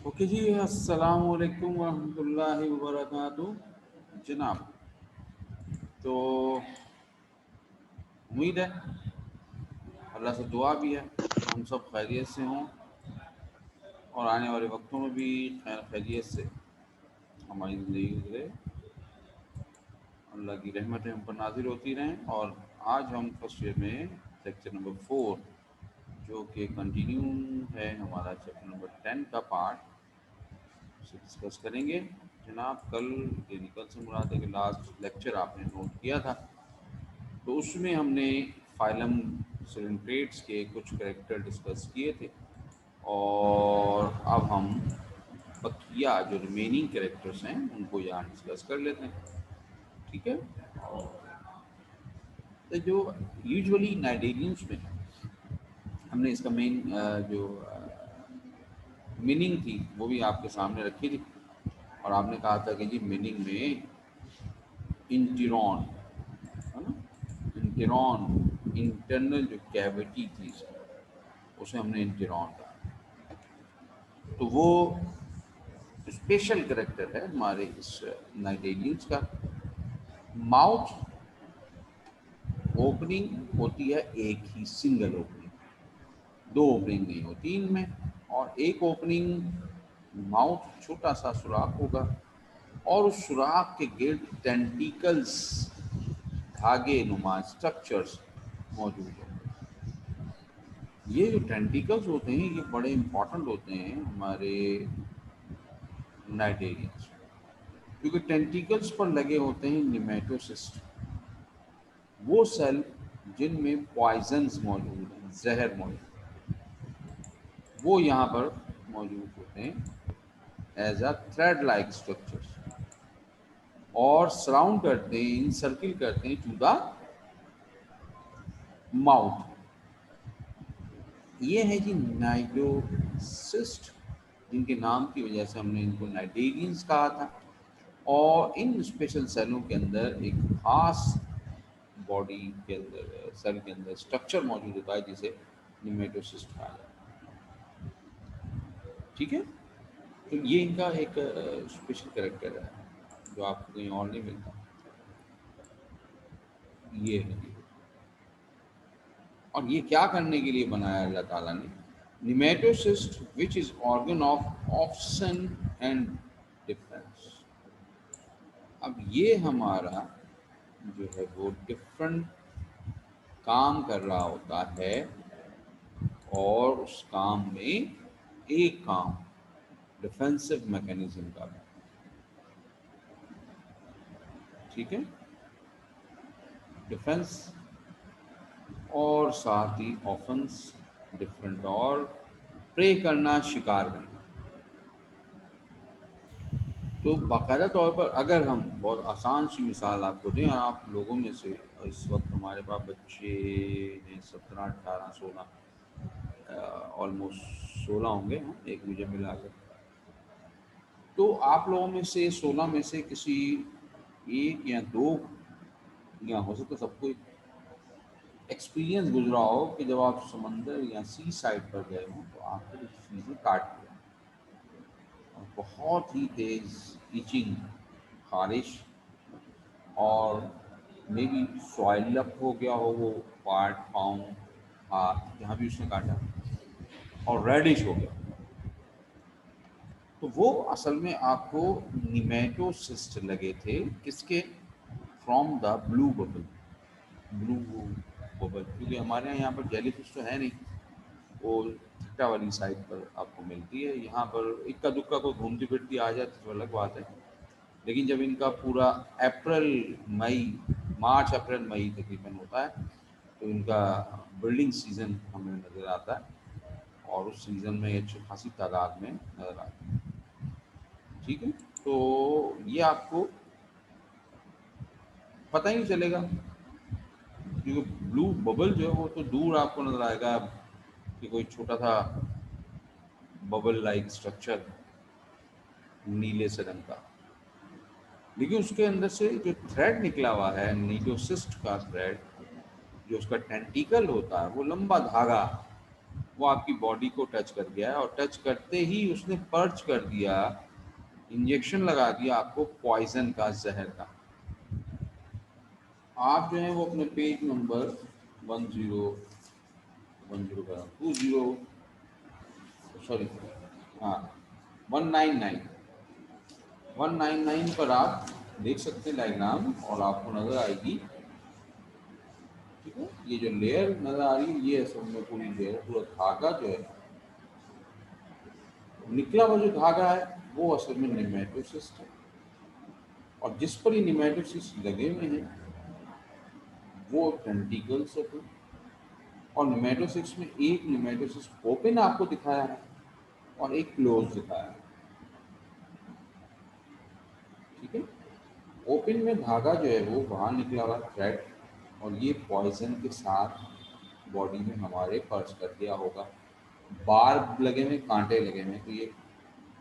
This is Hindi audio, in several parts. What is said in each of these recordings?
ओके जी, अस्सलाम वालेकुम वरहमतुल्लाहि वबरकातुहू जनाब। तो उम्मीद है, अल्लाह से दुआ भी है कि हम सब खैरियत से हों और आने वाले वक्तों में भी खैर खैरियत से हमारी ज़िंदगी गुजरे। अल्लाह की रहमतें हम पर नाज़िल होती रहें। और आज हम फर्स्ट ईयर में लेक्चर नंबर 4, जो कि कंटिन्यू है हमारा चैप्टर नंबर 10 का पार्ट, उसे डिस्कस करेंगे। जनाब, कल यानी कल से मुराद है कि लास्ट लेक्चर आपने नोट किया था, तो उसमें हमने फाइलम सिलिंड्रेट्स के कुछ करेक्टर डिस्कस किए थे। और अब हम बकिया जो रिमेनिंग कैरेक्टर्स हैं उनको यहाँ डिस्कस कर लेते हैं। ठीक है। तो जो यूजुअली नाइडेरियंस में हमने इसका मेन जो मीनिंग थी वो भी आपके सामने रखी थी। और आपने कहा था कि जी मीनिंग में इंटिरॉन, है ना, इंटिरॉन इंटरनल जो कैविटी थी इसकी, उसे हमने इंटिरॉन कहा। तो वो स्पेशल करेक्टर है हमारे इस नाइटेरियंस का। माउथ ओपनिंग होती है एक ही, सिंगल ओपनिंग, दो ओपनिंग नहीं होती इनमें। और एक ओपनिंग माउथ छोटा सा सुराख होगा और उस सुराख के गिर्द टेंटिकल्स, धागे नुमा स्ट्रक्चर्स मौजूद होंगे। ये जो टेंटिकल्स होते हैं ये बड़े इंपॉर्टेंट होते हैं हमारे नाइटेरियंस, क्योंकि टेंटिकल्स पर लगे होते हैं निमेटोसिस्ट, वो सेल जिनमें पॉइजन्स मौजूद हैं, जहर मौजूद है, वो यहाँ पर मौजूद होते हैं as a thread like structures, और सराउंड करते हैं, इंसर्किल करते हैं टू द माउथ। ये है जी नाइडोसिस्ट, जिनके नाम की वजह से हमने इनको नाइटेरियंस कहा था। और इन स्पेशल सेलों के अंदर एक खास बॉडी के अंदर, सेल के अंदर स्ट्रक्चर मौजूद होता है जिसे निमेटोसिस्ट कहा जाता है। ठीक है। तो ये इनका एक स्पेशल कैरेक्टर है जो आपको कहीं और नहीं मिलता। ये है। और ये क्या करने के लिए बनाया अल्लाह ताला ने? Nematocyst which is organ of option and difference. अब ये हमारा जो है वो डिफरेंट काम कर रहा होता है, और उस काम में एक काम डिफेंसिव मैकेनिज्म का भी। ठीक है, डिफेंस और साथ ही ऑफेंस, डिफरेंट, और प्रे करना, शिकार करना। तो बाकायदा तौर पर अगर हम बहुत आसान सी मिसाल आपको दें, आप लोगों में से इस वक्त हमारे पास बच्चे ने 17, 18, 16, ऑलमोस्ट 16 होंगे, हाँ, एक मुझे मिलाकर। तो आप लोगों में से 16 में से किसी एक या दो, या हो सकता सबको एक्सपीरियंस गुजरा हो कि जब आप समंदर या सी साइड पर गए हों तो आपको कुछ चीज़ें काट दिया और बहुत ही तेज़ ईचिंग, खारिश, और मे बी सॉइल अप हो गया हो वो पार्ट, पाँव, हाथ, जहाँ भी उसने काटा, और रेडिश हो गया। तो वो असल में आपको निमेटोसिस्ट लगे थे, किसके? From the blue bubble. Blue bubble, क्योंकि हमारे यहाँ पर जेली फिश तो है नहीं, वो थट्टा वाली साइड पर आपको मिलती है। यहाँ पर इक्का दुक्का को घूमती फिरती आ जाती तो अलग बात है, लेकिन जब इनका पूरा अप्रैल मई, मार्च अप्रैल मई तकरीबन होता है, तो इनका बिल्डिंग सीज़न हमें नज़र आता है, और उस सीज़न में अच्छी खासी तादाद में नज़र आती है। ठीक है। तो ये आपको पता ही नहीं चलेगा, क्योंकि ब्लू बबल जो है वो तो दूर आपको नज़र आएगा कि कोई छोटा सा बबल लाइक स्ट्रक्चर नीले से रंग का, लेकिन उसके अंदर से जो थ्रेड निकला हुआ है, नीडोसिस्ट का थ्रेड, जो उसका टेंटिकल होता है, वो लंबा धागा, वो आपकी बॉडी को टच कर गया है और टच करते ही उसने पर्च कर दिया, इंजेक्शन लगा दिया आपको पॉइजन का, जहर का। आप जो है वो अपने पेज नंबर 10 का 20, सॉरी, हाँ, 199 199 पर आप देख सकते हैं डायग्राम और आपको नज़र आएगी। ठीक है, ये जो लेयर नज़र आ रही है ये असल में पूरी लेयर, पूरा धागा जो है, निकला हुआ जो धागा है वो असल में निमेटोसिस्ट है। और जिस पर ये निमेटोसिस्ट लगे हुए हैं वो टेंटिकल्स होते हैं। और निमेटोसिस्ट में एक निमेटोसिस्ट ओपन आपको दिखाया है और एक क्लोज दिखाया है। ठीक है, ओपन में धागा जो है वो बाहर निकला हुआ थ्रेड, और ये पॉइजन के साथ बॉडी में हमारे पर्च कर दिया होगा। बार लगे हुए, कांटे लगे हुए, तो ये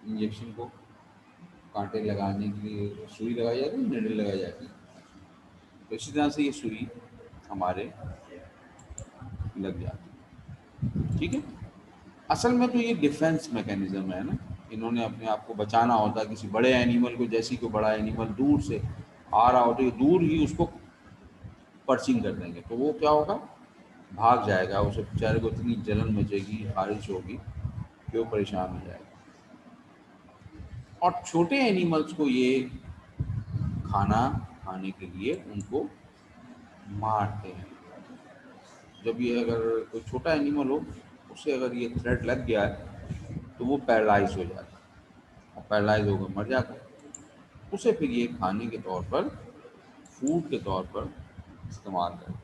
इंजेक्शन को कांटे लगाने के लिए सुई लगाई जाती है, निडल लगाई जाती है। तो इसी तरह से ये सुई हमारे लग जाती है। ठीक है, असल में तो ये डिफेंस मैकेनिज्म है ना, इन्होंने अपने आप को बचाना होता है किसी बड़े एनिमल को, जैसे कोई बड़ा एनिमल दूर से आ रहा हो तो ये दूर ही उसको पर्चिंग कर देंगे, तो वो क्या होगा, भाग जाएगा, उसे बेचारे को इतनी जलन मचेगी, खारिश होगी कि वो परेशान हो जाएगा। और छोटे एनिमल्स को ये खाना खाने के लिए उनको मारते हैं। जब ये अगर कोई छोटा एनिमल हो, उसे अगर ये थ्रेट लग गया है तो वो पैरालाइज हो जाता है, और पैरालाइज होकर मर जाता है। उसे फिर ये खाने के तौर पर, फूड के तौर पर इस्तेमाल करते हैं।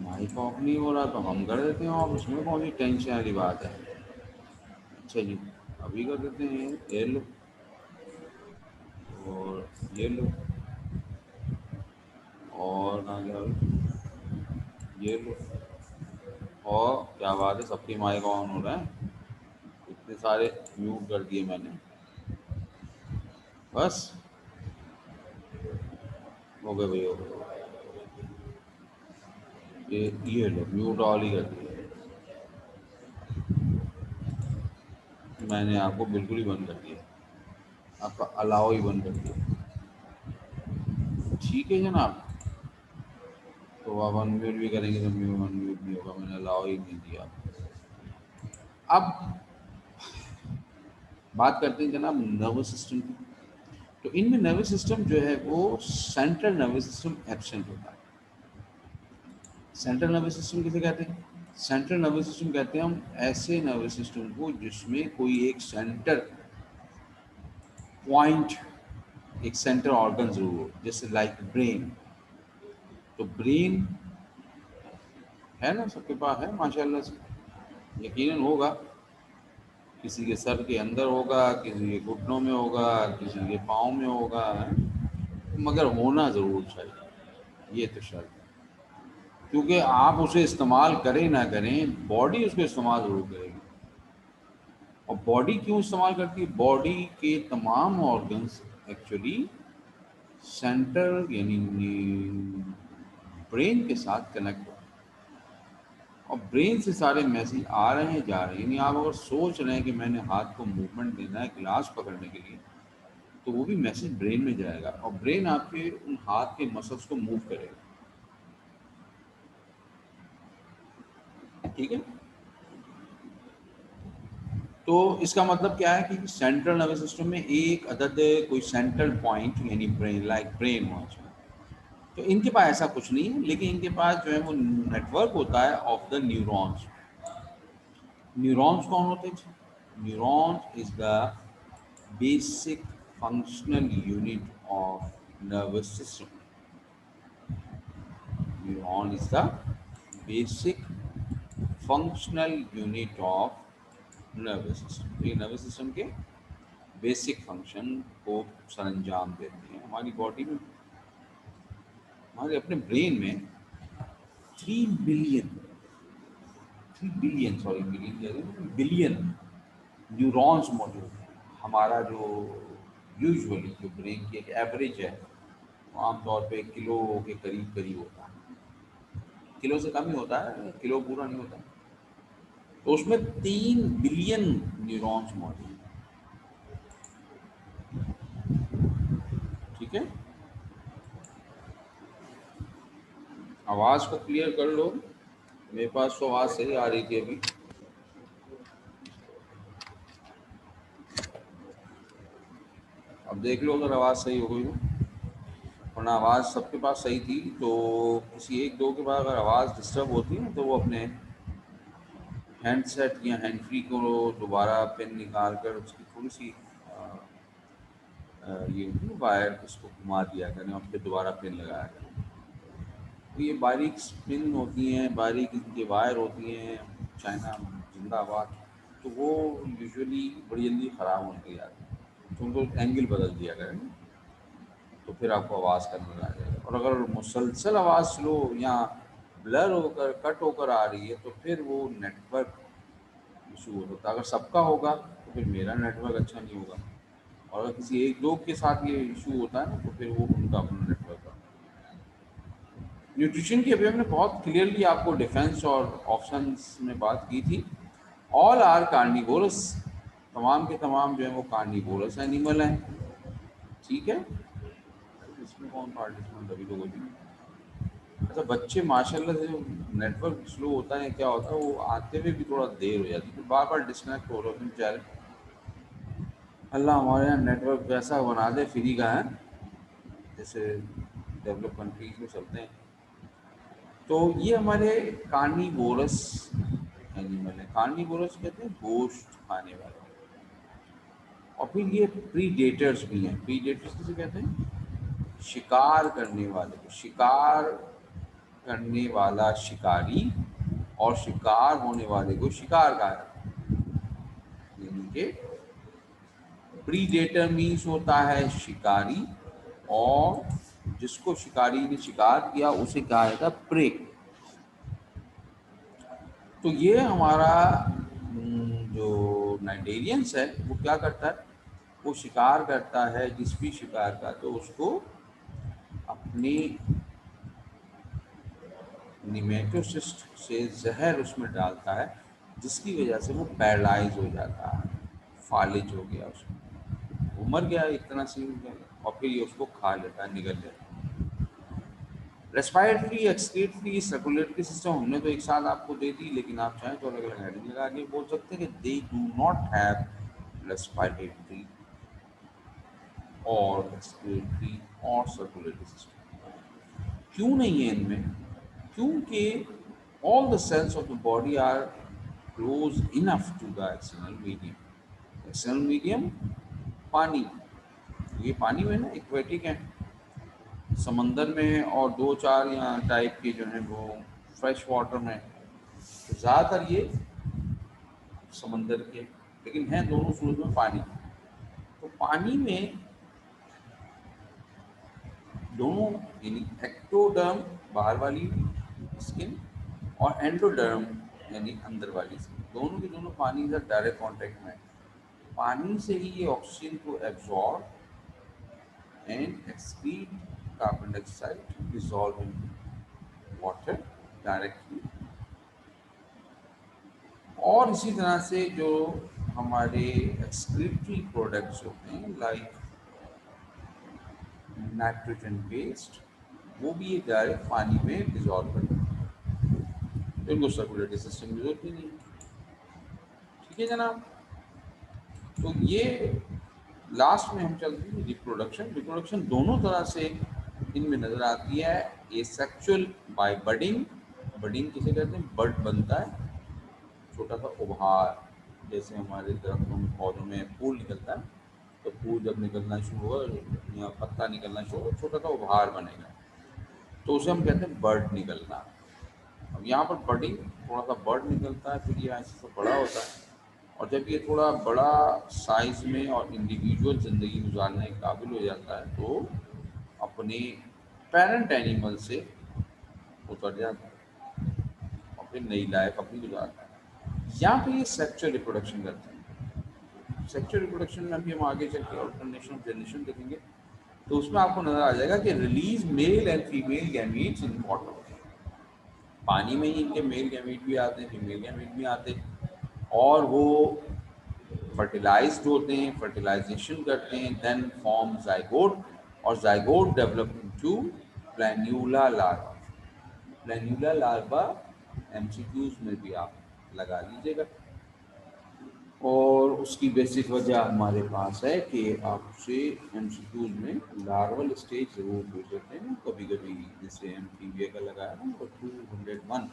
माइक ऑफ नहीं हो रहा तो हम कर देते हैं, और उसमें कौन सी टेंशन वाली बात है। अच्छा जी, अभी कर देते हैं, ये लो और ये लो, और कहाँ गया भाई? ये लो, और क्या बात है, सबके माइक ऑन हो रहा है, इतने सारे म्यूट कर दिए मैंने। बस हो गए भाई, हो गए। ये लो, म्यूट ऑल ही कर दिए मैंने, आपको बिल्कुल ही बंद कर दिया, आपका अलाव ही बंद कर दिया। ठीक है जनाब, तो आप अनम्यूट भी करेंगे तो म्यूट अनम्यूट नहीं होगा, मैंने अलाव ही नहीं दिया। अब बात करते हैं जनाब नर्वस सिस्टम की। तो इनमें नर्वस सिस्टम जो है वो सेंट्रल नर्वस सिस्टम एब्सेंट होता है। सेंट्रल नर्वस सिस्टम किसे कहते हैं? सेंट्रल नर्वस सिस्टम कहते हैं हम ऐसे नर्वस सिस्टम को जिसमें कोई एक सेंटर पॉइंट, एक सेंटर ऑर्गन जरूर हो, जैसे लाइक ब्रेन। तो ब्रेन है ना, सबके पास है माशाल्लाह से, यकीनन होगा, किसी के सर के अंदर होगा, किसी के घुटनों में होगा, किसी के पाँव में होगा, मगर होना ज़रूर चाहिए, ये तो शर्त है। क्योंकि आप उसे इस्तेमाल करें ना करें, बॉडी उसको इस्तेमाल ज़रूर करेगी। और बॉडी क्यों इस्तेमाल करती है? बॉडी के तमाम ऑर्गन्स एक्चुअली सेंटर यानी ब्रेन के साथ कनेक्ट होते हैं, और ब्रेन से सारे मैसेज आ रहे हैं, जा रहे हैं। यानी आप अगर सोच रहे हैं कि मैंने हाथ को मूवमेंट देना है गिलास पकड़ने के लिए, तो वो भी मैसेज ब्रेन में जाएगा, और ब्रेन आपके उन हाथ के मसल्स को मूव करेगा। ठीक है, तो इसका मतलब क्या है कि सेंट्रल नर्वस सिस्टम में एक अदद कोई सेंट्रल पॉइंट यानी ब्रेन, लाइक ब्रेन होना चाहिए। तो इनके पास ऐसा कुछ नहीं है, लेकिन इनके पास जो है वो नेटवर्क होता है ऑफ द न्यूरॉन्स। न्यूरॉन्स कौन होते हैं? Neurons is the basic functional unit of nervous system. Neuron is the basic functional unit of nervous system. ये नर्वस सिस्टम के बेसिक फंक्शन को सरंजाम देते हैं। हमारी बॉडी में, हमारे अपने ब्रेन में 3 billion, 3 billion, sorry billion, billion neurons मौजूद हैं। हमारा जो यूजुअली जो ब्रेन की एक एवरेज है वो आमतौर पे किलो के करीब करीब होता है। किलो से कम ही होता है, किलो पूरा नहीं होता। तो उसमें 3 बिलियन न्यूरॉन्स मौजूद हैं। ठीक है, आवाज़ को क्लियर कर लो। मेरे पास तो आवाज़ सही आ रही थी अभी। अब देख लो अगर आवाज़ सही हो गई हो, वरना आवाज़ सबके पास सही थी। तो किसी एक दो के बाद अगर आवाज़ डिस्टर्ब होती है तो वो अपने हैंडसेट या हैंड फ्री को दोबारा पिन निकाल कर उसकी थोड़ी सी ये होती है वायर, उसको घुमा दिया करें और फिर दोबारा पिन लगाया करें। तो ये बारीक स्पिन होती हैं, बारीक इनके वायर होती हैं, चाइना जिंदाबाद। तो वो यूजुअली बड़ी जल्दी ख़राब होने लग जाती है, तो उनको एंगल बदल दिया करें, तो फिर आपको आवाज़ करने लग जाएगा। और अगर मुसलसल आवाज़ स्लो या ब्लर होकर कट होकर आ रही है तो फिर वो नेटवर्क इशू हो सकता है। अगर सबका होगा तो फिर मेरा नेटवर्क अच्छा नहीं होगा, और अगर किसी एक दो के साथ ये इशू होता है ना तो फिर वो उनका अपना नेटवर्क है। न्यूट्रिशन की अभी हमने बहुत क्लियरली आपको डिफेंस और ऑप्शंस में बात की थी। ऑल आर कार्निवोरस, तमाम के तमाम जो है वो कार्निवोरस एनिमल हैं। ठीक है, इसमें कौन पार्टिसिपेंट अभी लोगों की। अच्छा, बच्चे माशाल्लाह से जो नेटवर्क स्लो होता है क्या होता है, वो आते हुए भी थोड़ा देर हो जाती है, तो बार बार डिस्कनेक्ट हो रहे होते हैं बेचारे। अल्लाह हमारे यहाँ नेटवर्क वैसा बना दे फ्री का है, जैसे डेवलप कंट्रीज में चलते हैं। तो ये हमारे कार्निवोरस एनिमल है। कार्निवोरस कहते हैं गोश्त खाने वाले। और फिर ये प्रीडेटर्स भी हैं। प्रीडेटर्स किसे कहते हैं? शिकार करने वाले को। शिकार करने वाला शिकारी, और शिकार होने वाले को शिकार कहा जाता है। यानी कि प्रीडेटर मीन्स होता है शिकारी, और जिसको शिकारी ने शिकार किया उसे कहा जाता है प्रे। तो ये हमारा जो नाइटेरियंस है वो क्या करता है, वो शिकार करता है जिस भी शिकार का, तो उसको अपनी निमेटोसिस्ट से जहर उसमें डालता है, जिसकी वजह से वो पैरालाइज हो जाता है, फालिज हो गया, उसमें वो मर गया, इतना सी हो गया, और फिर ये उसको खा लेता है, निगल लेता है। रेस्पायरेटरी, एक्सक्रीटरी, सर्कुलेटरी सिस्टम हमने तो एक साथ आपको दे दी, लेकिन आप चाहें तो अलग अलग हेडिंग लगा के बोल सकते हैं कि they do not have respiratory और एक्सक्रीटरी और सर्कुलेटरी सिस्टम। क्यों नहीं है इनमें? क्योंकि all the cells of the body are close enough to the external medium. External medium पानी, ये पानी में ना एक्वेटिक है, समंदर में है, और दो चार या टाइप के जो हैं वो फ्रेश वाटर में। तो ज़्यादातर ये समंदर के, लेकिन हैं दोनों सूरज में पानी। तो पानी में दोनों, यानी एक्टोडर्म बाहर वाली स्किन और एंडोडर्म यानी अंदर वाली स्किन, दोनों के दोनों पानी का डायरेक्ट कांटेक्ट में है। पानी से ही ये ऑक्सीजन को absorb and excrete carbon dioxide dissolve in water directly. और इसी तरह से जो हमारे एक्सक्रीटरी प्रोडक्ट्स होते हैं लाइक नाइट्रोजन वेस्ट, वो भी ये डायरेक्ट पानी में डिजॉल्व करते हैं, तो इनको सर्कुलेटरी सिस्टम की जरूरत ही नहीं है। ठीक है जनाब, तो ये लास्ट में हम चलते हैं रिप्रोडक्शन। रिप्रोडक्शन दोनों तरह से इनमें नज़र आती है। ये सेक्चुअल बाय बडिंग, बडिंग किसे कहते हैं? बड बनता है, छोटा सा उभार, जैसे हमारे दरख्तों में पौधों में फूल निकलता है, तो फूल जब निकलना शुरू होगा या पत्ता निकलना शुरू होगा, छोटा सा उभार बनेगा, तो उसे हम कहते हैं बर्ड निकलना। अब यहाँ पर बडिंग, थोड़ा सा बर्ड निकलता है, फिर ये ऐसे से बड़ा होता है, और जब ये थोड़ा बड़ा साइज में और इंडिविजुअल ज़िंदगी गुजारने के काबिल हो जाता है तो अपने पेरेंट एनिमल से उतर जाता है और फिर नई लाइफ अपनी गुजारता है। यहाँ पे ये सेक्सुअल रिप्रोडक्शन करते हैं। सेक्सुअल रिप्रोडक्शन में अभी हम आगे चल के ऑल्टरनेशन ऑफ जनरेशन देखेंगे, तो उसमें आपको नजर आ जाएगा कि release male and female gametes in water. पानी में ही इनके मेल गैमेट भी आते हैं, फीमेल गैमेट भी आते हैं, और वो फर्टिलाइज्ड होते हैं, फर्टिलाइजेशन करते हैं, देन फॉर्म जाइगोट, और zygote develop into planula larva. Planula larva MCQs में भी आप लगा लीजिएगा। और उसकी बेसिक वजह हमारे पास है कि आपसे एमसीक्यूज में लार्वल स्टेज जरूर पूछ लेते हैं कभी कभी, जैसे एमपीवीए का लगाया ना, तो 201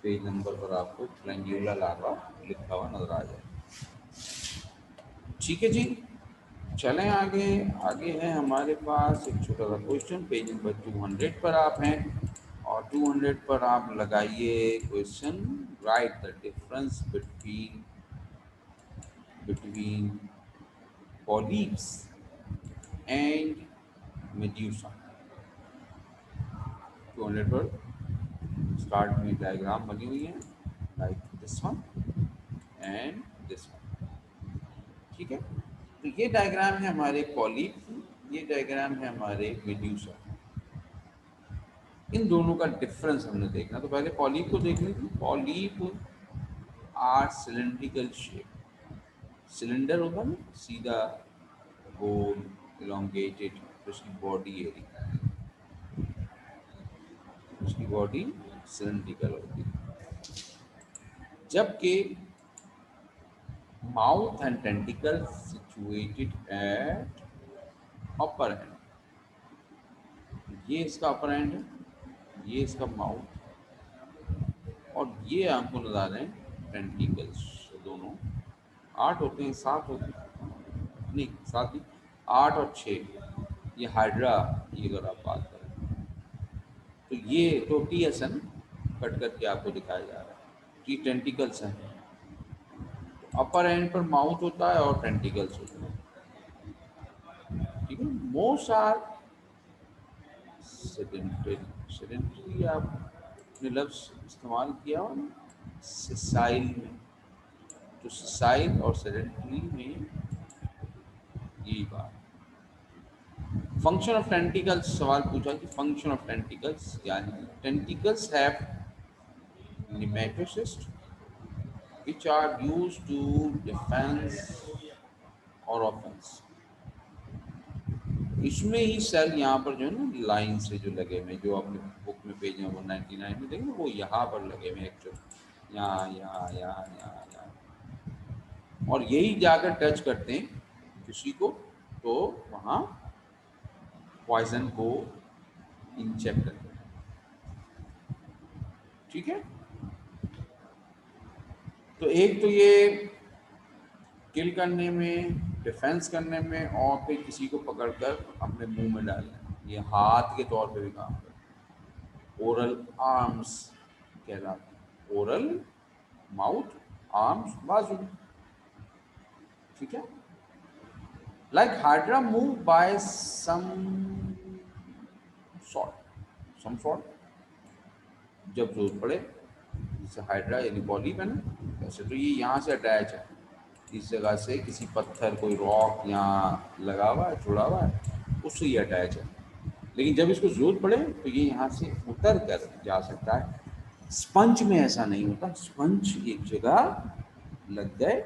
पेज नंबर पर आपको प्लैन्यूला लार्वा लिखा हुआ नजर आ जाए। ठीक है जी, चलें आगे। आगे है हमारे पास एक छोटा सा क्वेश्चन, पेज नंबर 200 पर आप हैं, और 200 पर आप लगाइए question, right the difference between polyps and medusa. 200 पर स्टार्ट में डायग्राम बनी हुई है, like this one and this one. ठीक है, तो ये डायग्राम है हमारे पॉलीप, ये डायग्राम है हमारे मेड्यूसा। इन दोनों का डिफरेंस हमने देखना, तो पहले पॉलीप को देख लीजिए। Polyp are cylindrical shape, cylinder होगा ना, सीधा गोल इलोंगेटेड, उसकी बॉडी एरिया, उसकी बॉडी सिलेंड्रिकल होती है। जबकि mouth and tentacle situated at upper end, ये इसका अपर एंड है, ये इसका माउथ, और ये आपको नजर आ रहे हैं टेंटिकल्स। दोनों 8 होते हैं, 7 होते हैं, नहीं 7 नहीं, 8 और 6, ये हाइड्रा की अगर आप बात करें, तो ये तो टीएसएन कट करके आपको दिखाया जा रहा है, ये टेंटिकल्स हैं। अपर एंड पर माउथ होता है और टेंटिकल्स होते हैं। ठीक है, मोस्ट आर सेडेंटरी, सेडेंटरी आपने लफ्ज इस्तेमाल किया हो ना सिसाइल में, तो सिसाइल और सेडेंटरी में यही बात। फंक्शन ऑफ टेंटिकल्स सवाल पूछा कि फंक्शन ऑफ टेंटिकल्स, यानी tentacles have nematocysts which are used to defense or offense। इसमें ही सेल यहाँ पर जो है ना लाइन से जो लगे हुए, जो आपने बुक में पेज नंबर 99 में देखेंगे, वो यहाँ पर लगे हुए एक्चुअली, यहाँ यहाँ यहाँ यहाँ यहाँ, और यही जाकर टच करते हैं किसी को, तो वहाँ पॉइजन को इंजेक्ट करते हैं। ठीक है, तो एक तो ये किल करने में, डिफेंस करने में, और फिर किसी को पकड़कर अपने मुंह में डालना, ये हाथ के तौर पे भी काम करता है। ओरल आर्म्स कहलाते हैं, ओरल माउथ, आर्म्स बाजू। ठीक है, like hydra move by some sort, जब जरूरत पड़े, जैसे हाइड्रा यानी पॉलीप है ना, वैसे तो ये यहाँ से अटैच है, इस जगह से किसी पत्थर, कोई रॉक यहाँ लगा हुआ है, जुड़ा हुआ है, उससे ये अटैच है, लेकिन जब इसको जरूरत पड़े तो ये यहाँ से उतर कर जा सकता है। स्पंज में ऐसा नहीं होता, स्पंज एक जगह लग गए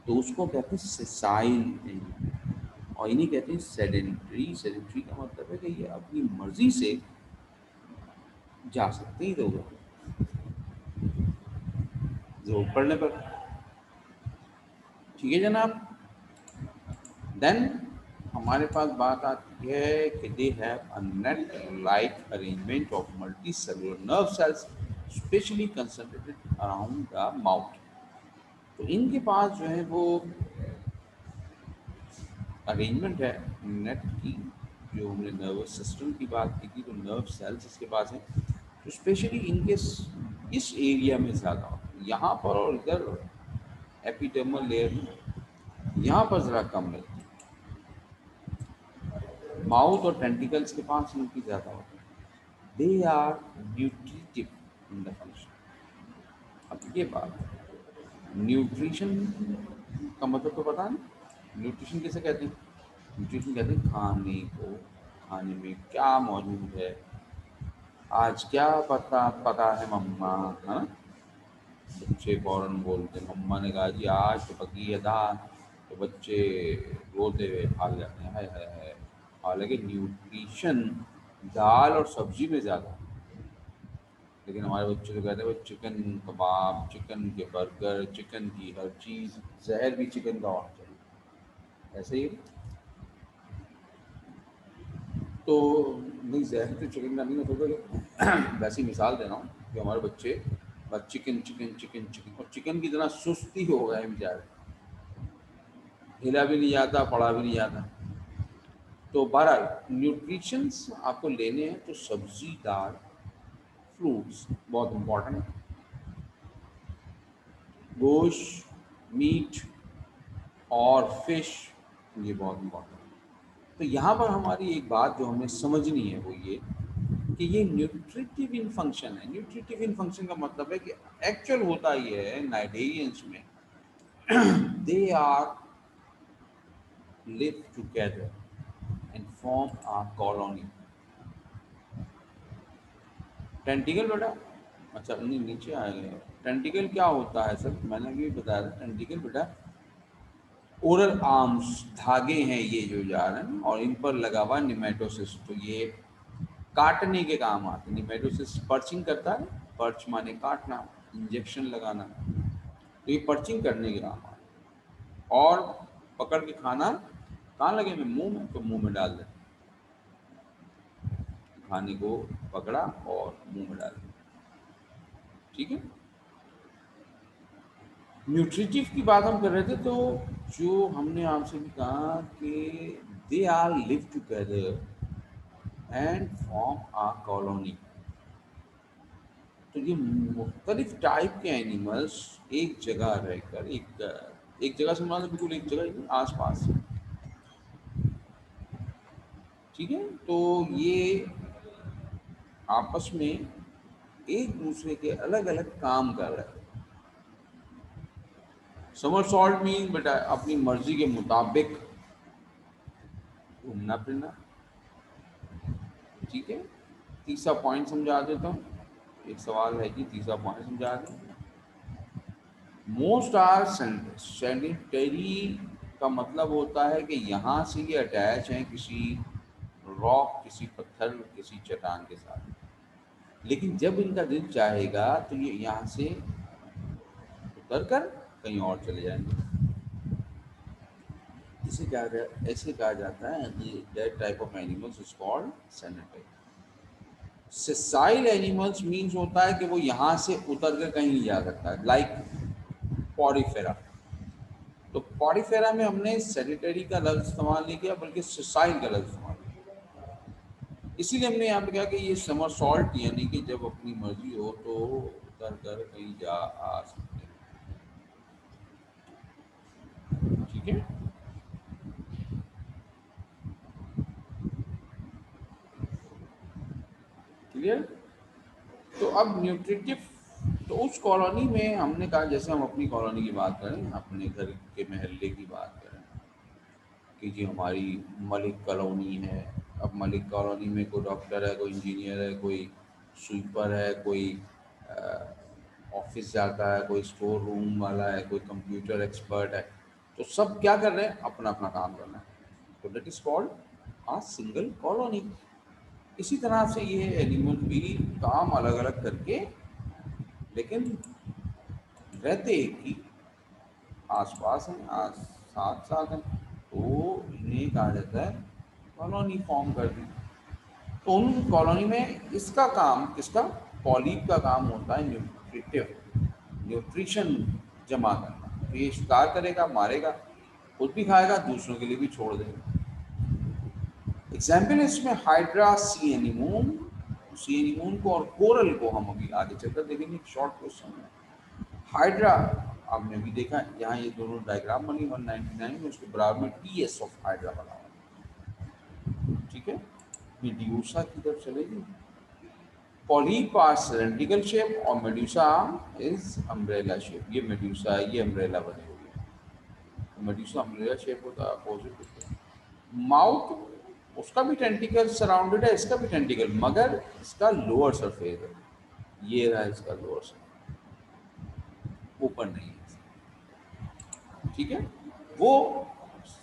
तो उसको कहते हैं सेसाइल, और इन्हीं कहते हैं सेडेंट्री। सेडेंट्री का मतलब है कि ये अपनी मर्जी से जा सकते हैं इधर उधर जरूरत पड़ने पर। ठीक है जनाब, देन हमारे पास बात आती है कि they have a net like arrangement of multi cellular nerve cells specially concentrated around the mouth. तो इनके पास जो है वो अरेंजमेंट है नेट की, जो हमने नर्वस सिस्टम की बात की थी, तो नर्व सेल्स इसके पास हैं, तो स्पेशली इनके इस एरिया में ज़्यादा होता है, यहाँ पर और इधर एपिडर्मल लेयर में यहाँ पर ज़रा कम मिलती है। माउथ और टेंटिकल्स के पास इनकी ज़्यादा होती है। They are nutritive in the function. अब ये बात, न्यूट्रिशन का मतलब तो पता नहीं, न्यूट्रिशन किसे कहते हैं? न्यूट्रिशन कहते हैं खाने को, खाने में क्या मौजूद है, आज क्या पता पता है मम्मा, है ना। बच्चे फौरन बोलते हैं, मम्मा ने कहा जी आज तो पकी है दाल, तो बच्चे रोते हुए भाग जाते हैं, हाय हाय हाय। हालांकि न्यूट्रिशन दाल और सब्जी में ज़्यादा है, लेकिन हमारे बच्चे तो कहते हैं भाई चिकन कबाब, चिकन के बर्गर, चिकन की हर चीज़, जहर भी चिकन का और चाहिए, ऐसे ही। तो नहीं, जहर तो चिकन का नहीं होता, तो वैसी मिसाल दे रहा हूँ कि हमारे बच्चे बस चिकन चिकन चिकन चिकन, और चिकन की तरह सुस्ती हो गए हैं बेचारे, हिला भी नहीं जाता, पड़ा भी नहीं जाता। तो बहरहाल न्यूट्रिशंस आपको लेने हैं तो सब्जी, दाल, फ्रूट्स बहुत इम्पोर्टेंट है, गोश्त, मीट और फिश, ये बहुत इम्पोर्टेंट है। तो यहाँ पर हमारी एक बात जो हमें समझनी है वो ये कि ये न्यूट्रिटिव इन फंक्शन है। न्यूट्रिटिव इन फंक्शन का मतलब है कि एक्चुअल होता ये है नाइडेरियंस में, they are live together and form a colony. Tentacle बेटा, अच्छा नहीं नीचे आएंगे। टेंटिकल क्या होता है सर, मैंने अभी बताया था। टेंटिकल बेटा ओरल आर्म्स, धागे हैं ये जो जा रहे हैं, और इन पर लगा हुआ निमेटोसिस, तो ये काटने के काम आते हैं। निमेटोसिस पर्चिंग करता है, पर्च माने काटना, इंजेक्शन लगाना, तो ये पर्चिंग करने के काम आते हैं। और पकड़ के खाना कहाँ लगे में, मुंह में, तो मुंह में डाल दें, खाने को पकड़ा और मुंह में डाल दें, ठीक है। न्यूट्रिटिव की बात हम कर रहे थे, तो जो हमने आपसे भी कहा कि they are live together and form a colony. तो ये मुख्तलिफ टाइप के एनिमल्स एक जगह रहकर, एक जगह से मतलब बिल्कुल एक जगह ही नहीं, आस पास, ठीक है। तो ये आपस में एक दूसरे के अलग अलग काम कर रहे हैं। समर सॉल्ट मीन बेटा अपनी मर्जी के मुताबिक घूमना फिरना, ठीक है। तीसरा पॉइंट समझा देता हूँ, एक सवाल है कि तीसरा पॉइंट समझा दें। मोस्ट आर सैनिटरी का मतलब होता है कि यहाँ से ये अटैच हैं किसी रॉक, किसी पत्थर, किसी चट्टान के साथ, लेकिन जब इनका दिल चाहेगा तो ये यहाँ से उतर कर कहीं और चले जाएंगे। ऐसे कहा जाता है कि that type of animals is called sanitary. Sessile animals means होता है कि वो यहाँ से उतर कर कहीं नहीं जा सकता, लाइक पॉरीफेरा। तो पॉरीफेरा में हमने सैनिटरी का लफ्ज इस्तेमाल नहीं किया, बल्कि सेसाइल का लफ्ज इस्तेमाल किया। इसीलिए हमने यहाँ पे कहा कि ये समर सॉल्ट, यानी कि जब अपनी मर्जी हो तो उतर कर कहीं जा आ सकते हैं, ठीक है। क्लियर। तो अब न्यूट्रिटिव, तो उस कॉलोनी में हमने कहा, जैसे हम अपनी कॉलोनी की बात करें, अपने घर के महल्ले की बात करें कि जी हमारी मलिक कॉलोनी है। अब मलिक कॉलोनी में कोई डॉक्टर है, कोई इंजीनियर है, कोई स्वीपर है, कोई ऑफिस जाता है, कोई स्टोर रूम वाला है, कोई कंप्यूटर एक्सपर्ट है। तो सब क्या कर रहे हैं, अपना अपना काम कर रहे हैं, तो that is called a single colony. इसी तरह से ये एनिमल भी काम अलग अलग करके, लेकिन रहते एक ही आसपास हैं, साथ साथ हैं, तो इन्हें कहा जाता है कॉलोनी फॉर्म कर दी। तो उन कॉलोनी में इसका काम, किसका, पॉलीप का काम होता है न्यूट्रिटिव, न्यूट्रिशन जमा करना। तो ये शिकार करेगा, मारेगा, खुद भी खाएगा, दूसरों के लिए भी छोड़ देगा। एग्जाम्पल है इसमें हाइड्रा, सी एनीमोन, सी एनीमोन को और कोरल को हम अभी आगे चलकर देखेंगे, एक शॉर्ट क्वेश्चन है। हाइड्रा आपने अभी देखा, यहाँ ये दोनों डायग्राम बनी 199 में, उसके बराबर में टी एस ऑफ हाइड्रा बना हुआ, ठीक है। मेड्यूसा की तरफ चलेगी। पॉलीप आर सिलेंड्रिकल शेप और मेड्यूसा इज अम्ब्रेला शेप। ये मेड्यूसा है, ये अम्ब्रेला बनी हुई है। तो मेड्यूसा अम्ब्रेला शेप होता है, अपोजिट होता है। माउथ उसका भी टेंटिकल सराउंडेड है, इसका भी टेंटिकल, मगर इसका लोअर सरफेस है, ये रहा इसका लोअर सरफेस, ऊपर नहीं है। ठीक है, वो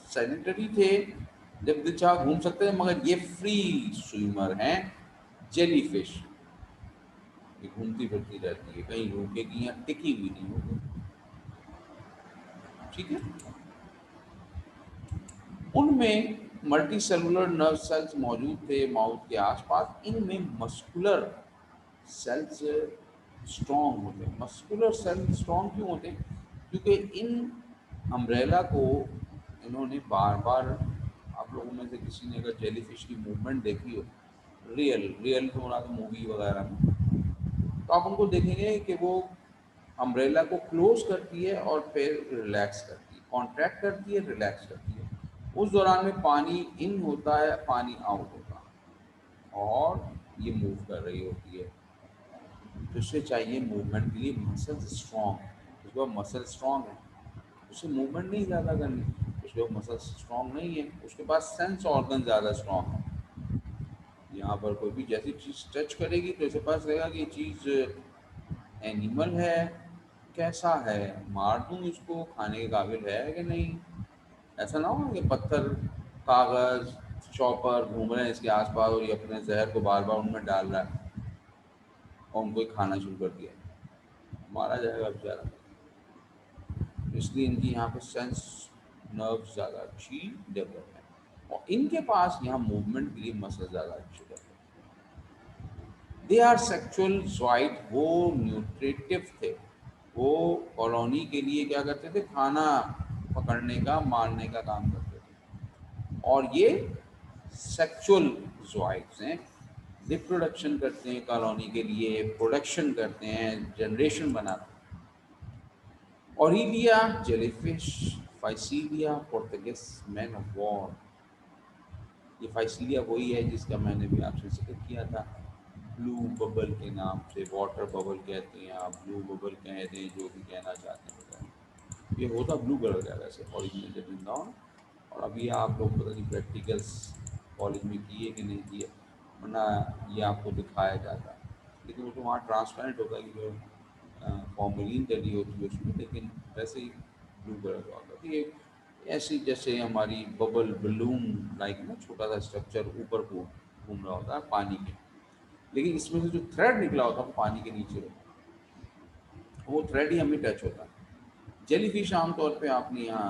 सैनिटरी थे, जब दिल चाह घूम सकते हैं, मगर ये फ्री स्विमर हैं, जेली फिश, ये घूमती फिरती रहती है, कहीं रुकेगी या टिकी हुई नहीं होगी। ठीक है, उनमें मल्टी सेलुलर नर्व सेल्स मौजूद थे माउथ के आसपास। इनमें मस्कुलर सेल्स स्ट्रॉन्ग होते हैं। मस्कुलर सेल स्ट्रॉन्ग क्यों होते हैं? क्योंकि इन अम्ब्रेला को इन्होंने बार बार, आप लोगों में से किसी ने अगर जेलीफिश की मूवमेंट देखी हो, रियल रियल तो बना तो मूवी वगैरह में, तो आप उनको देखेंगे कि वो अम्ब्रेला को क्लोज करती है और फिर रिलैक्स करती है, कॉन्ट्रैक्ट करती है, रिलैक्स करती है। उस दौरान में पानी इन होता है, पानी आउट होता है, और ये मूव कर रही होती है। तो उसे चाहिए मूवमेंट के लिए मसल्स स्ट्रॉन्ग। उसके बाद मसल स्ट्रॉन्ग है, उसे मूवमेंट नहीं ज़्यादा करनी, उसके बाद मसल स्ट्रॉन्ग नहीं है, उसके पास सेंस ऑर्गन ज़्यादा स्ट्रॉन्ग है। यहाँ पर कोई भी जैसी चीज़ टच करेगी तो इसके पास रहेगा कि ये चीज़ एनिमल है, कैसा है, मार दूँ इसको, खाने के काबिल है कि नहीं। ऐसा ना हो कि पत्थर, कागज़, चॉपर घूम रहे हैं इसके आसपास और ये अपने जहर को बार बार उनमें डाल रहा है और उनको ही खाना शुरू कर दिया, मारा जाएगा बेचारा। इसलिए इनकी यहाँ पे सेंस नर्व ज़्यादा अच्छी डेवलप है, और इनके पास यहाँ मूवमेंट के लिए मसल ज़्यादा अच्छी डेवलप है। दे आर सेक्चुअल जॉइंट, वो न्यूट्रिटिव थे, वो कॉलोनी के लिए क्या करते थे, खाना पकड़ने का, मारने का काम करते थे। और ये सेक्चुअल जॉइंट्स हैं, रिप्रोडक्शन करते हैं कॉलोनी के लिए, प्रोडक्शन करते हैं, जनरेशन बनाते हैं। Aurelia jellyfish, Physalia Portuguese man of war. ये फाइसीलिया वही है जिसका मैंने भी आपसे जिक्र किया था, ब्लू बबल के नाम से, वाटर बबल कहते हैं, आप ब्लू बबल कह दें, जो भी कहना चाहते हैं बताएं। ये होता ब्लू कलर का वैसे ओरिजिनल जब वृंदावन, और अभी आप लोग पता नहीं प्रैक्टिकल्स कॉलेज में किए कि नहीं किए, वरना ये आपको दिखाया जाता, लेकिन वो तो वहाँ ट्रांसपेरेंट होता है कि जो फॉर्मेलिन डली होती है उसमें, लेकिन वैसे ही ब्लू कलर का होता है। तो ये ऐसी जैसे हमारी बबल बलून लाइक ना, छोटा सा स्ट्रक्चर ऊपर को घूम रहा होता है पानी के, लेकिन इसमें से जो थ्रेड निकला होता है वो पानी के नीचे होता है, वो थ्रेड ही हमें टच होता है। जेलीफिश आमतौर पे आपने यहाँ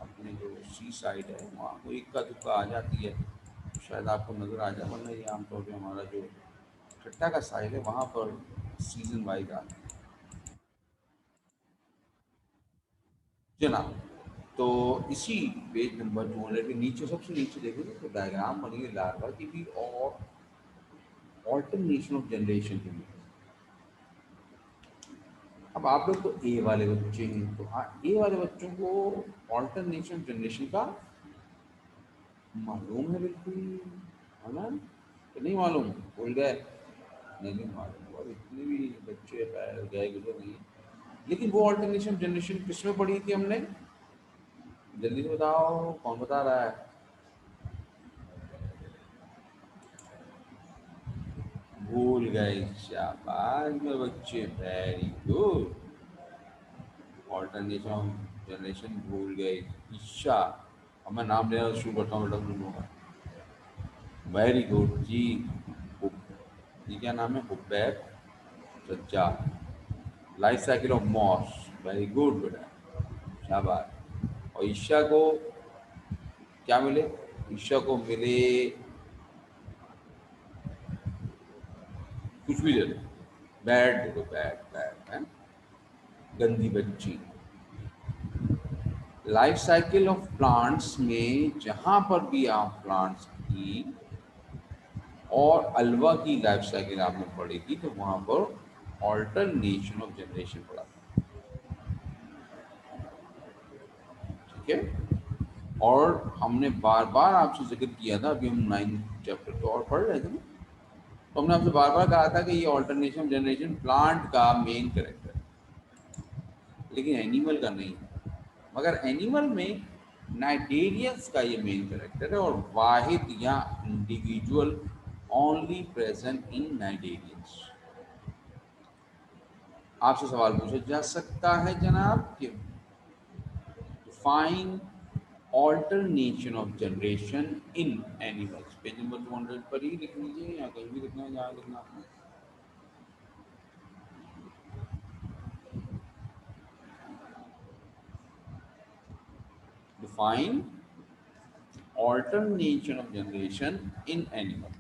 अपने जो सी साइड है वहाँ को इक्का दुक्का आ जाती है, तो शायद आपको नज़र आ जाए, वरना ये आमतौर पे हमारा जो ठट्टा का साइड है वहाँ पर सीजन वाइज आती है। जनाब, तो इसी पेज नंबर 200 के नीचे, सबसे नीचे देखेंगे तो डायग्राम बनी है लार्वा की भी और ऑल्टरनेशन ऑफ जनरेशन की भी। अब आप लोग तो ए वाले बच्चे हैं, तो हाँ, ए वाले बच्चों को ऑल्टरनेशन जनरेशन का मालूम है बिल्कुल, है ना? तो नहीं मालूम, भूल गए? नहीं मालूम, और इतने भी बच्चे गए गुजर नहीं है। लेकिन वो ऑल्टरनेशन जनरेशन किसमें पढ़ी थी हमने? जल्दी से बताओ, कौन बता रहा है? भूल गए, शाबाश मेरे बच्चे, वेरी गुड। ऑल्टरनेशन जनरेशन भूल गए, ईशा। अब मैं नाम लेना शुरू करता हूँ बेटा तुम लोगों का। वेरी गुड जी। ये क्या नाम है? Hubaib Sajjad, life cycle of moss. Very good बेटा, शाबाश। और ईशा को क्या मिले? ईशा को मिले, कुछ भी दे दो, बैड दे दो, बैड बैड है, गंदी बच्ची। लाइफ साइकिल ऑफ प्लांट्स में जहाँ पर भी आप प्लांट्स की और अल्वा की लाइफ साइकिल आपने पढ़ी थी, तो वहाँ पर ऑल्टरनेशन ऑफ जनरेशन पढ़ा था। ठीक है, और हमने बार बार आपसे जिक्र किया था, अभी हम 9th चैप्टर तो और पढ़ रहे थे ना, तो हमने आपसे बार बार कहा था कि ये ऑल्टरनेशन ऑफ जनरेशन प्लांट का मेन कैरेक्टर है, लेकिन एनिमल का नहीं है। मगर एनिमल में नाइटेरियंस का ये मेन कैरेक्टर है और वाहिद या इंडिविजुअल ओनली प्रेजेंट इन नाइटेरियंस। आपसे सवाल पूछा जा सकता है जनाब कि find alternation of generation in animals. Page number 200 पर ही लिख लीजिए या कहीं भी लिखना है जहाँ लिखना है। Define alternation of generation in animal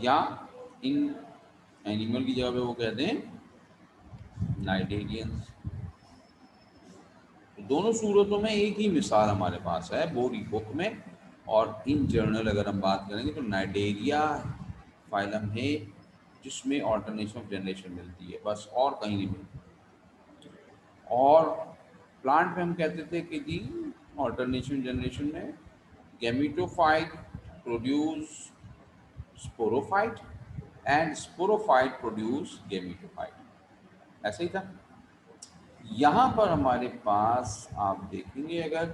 या इन एनिमल की जगह पे वो कहते हैं नाइटेरियंस। दोनों सूरतों में एक ही मिसाल हमारे पास है बोरी बुक में, और इन जर्नल अगर हम बात करेंगे तो नाइटेरिया फाइलम है जिसमें ऑल्टरनेशन ऑफ जनरेशन मिलती है, बस और कहीं नहीं मिलती। और प्लांट में हम कहते थे कि जी ऑल्टरनेशन जनरेशन में gametophyte produce sporophyte and sporophyte produce gametophyte, ऐसा ही था। यहाँ पर हमारे पास आप देखेंगे अगर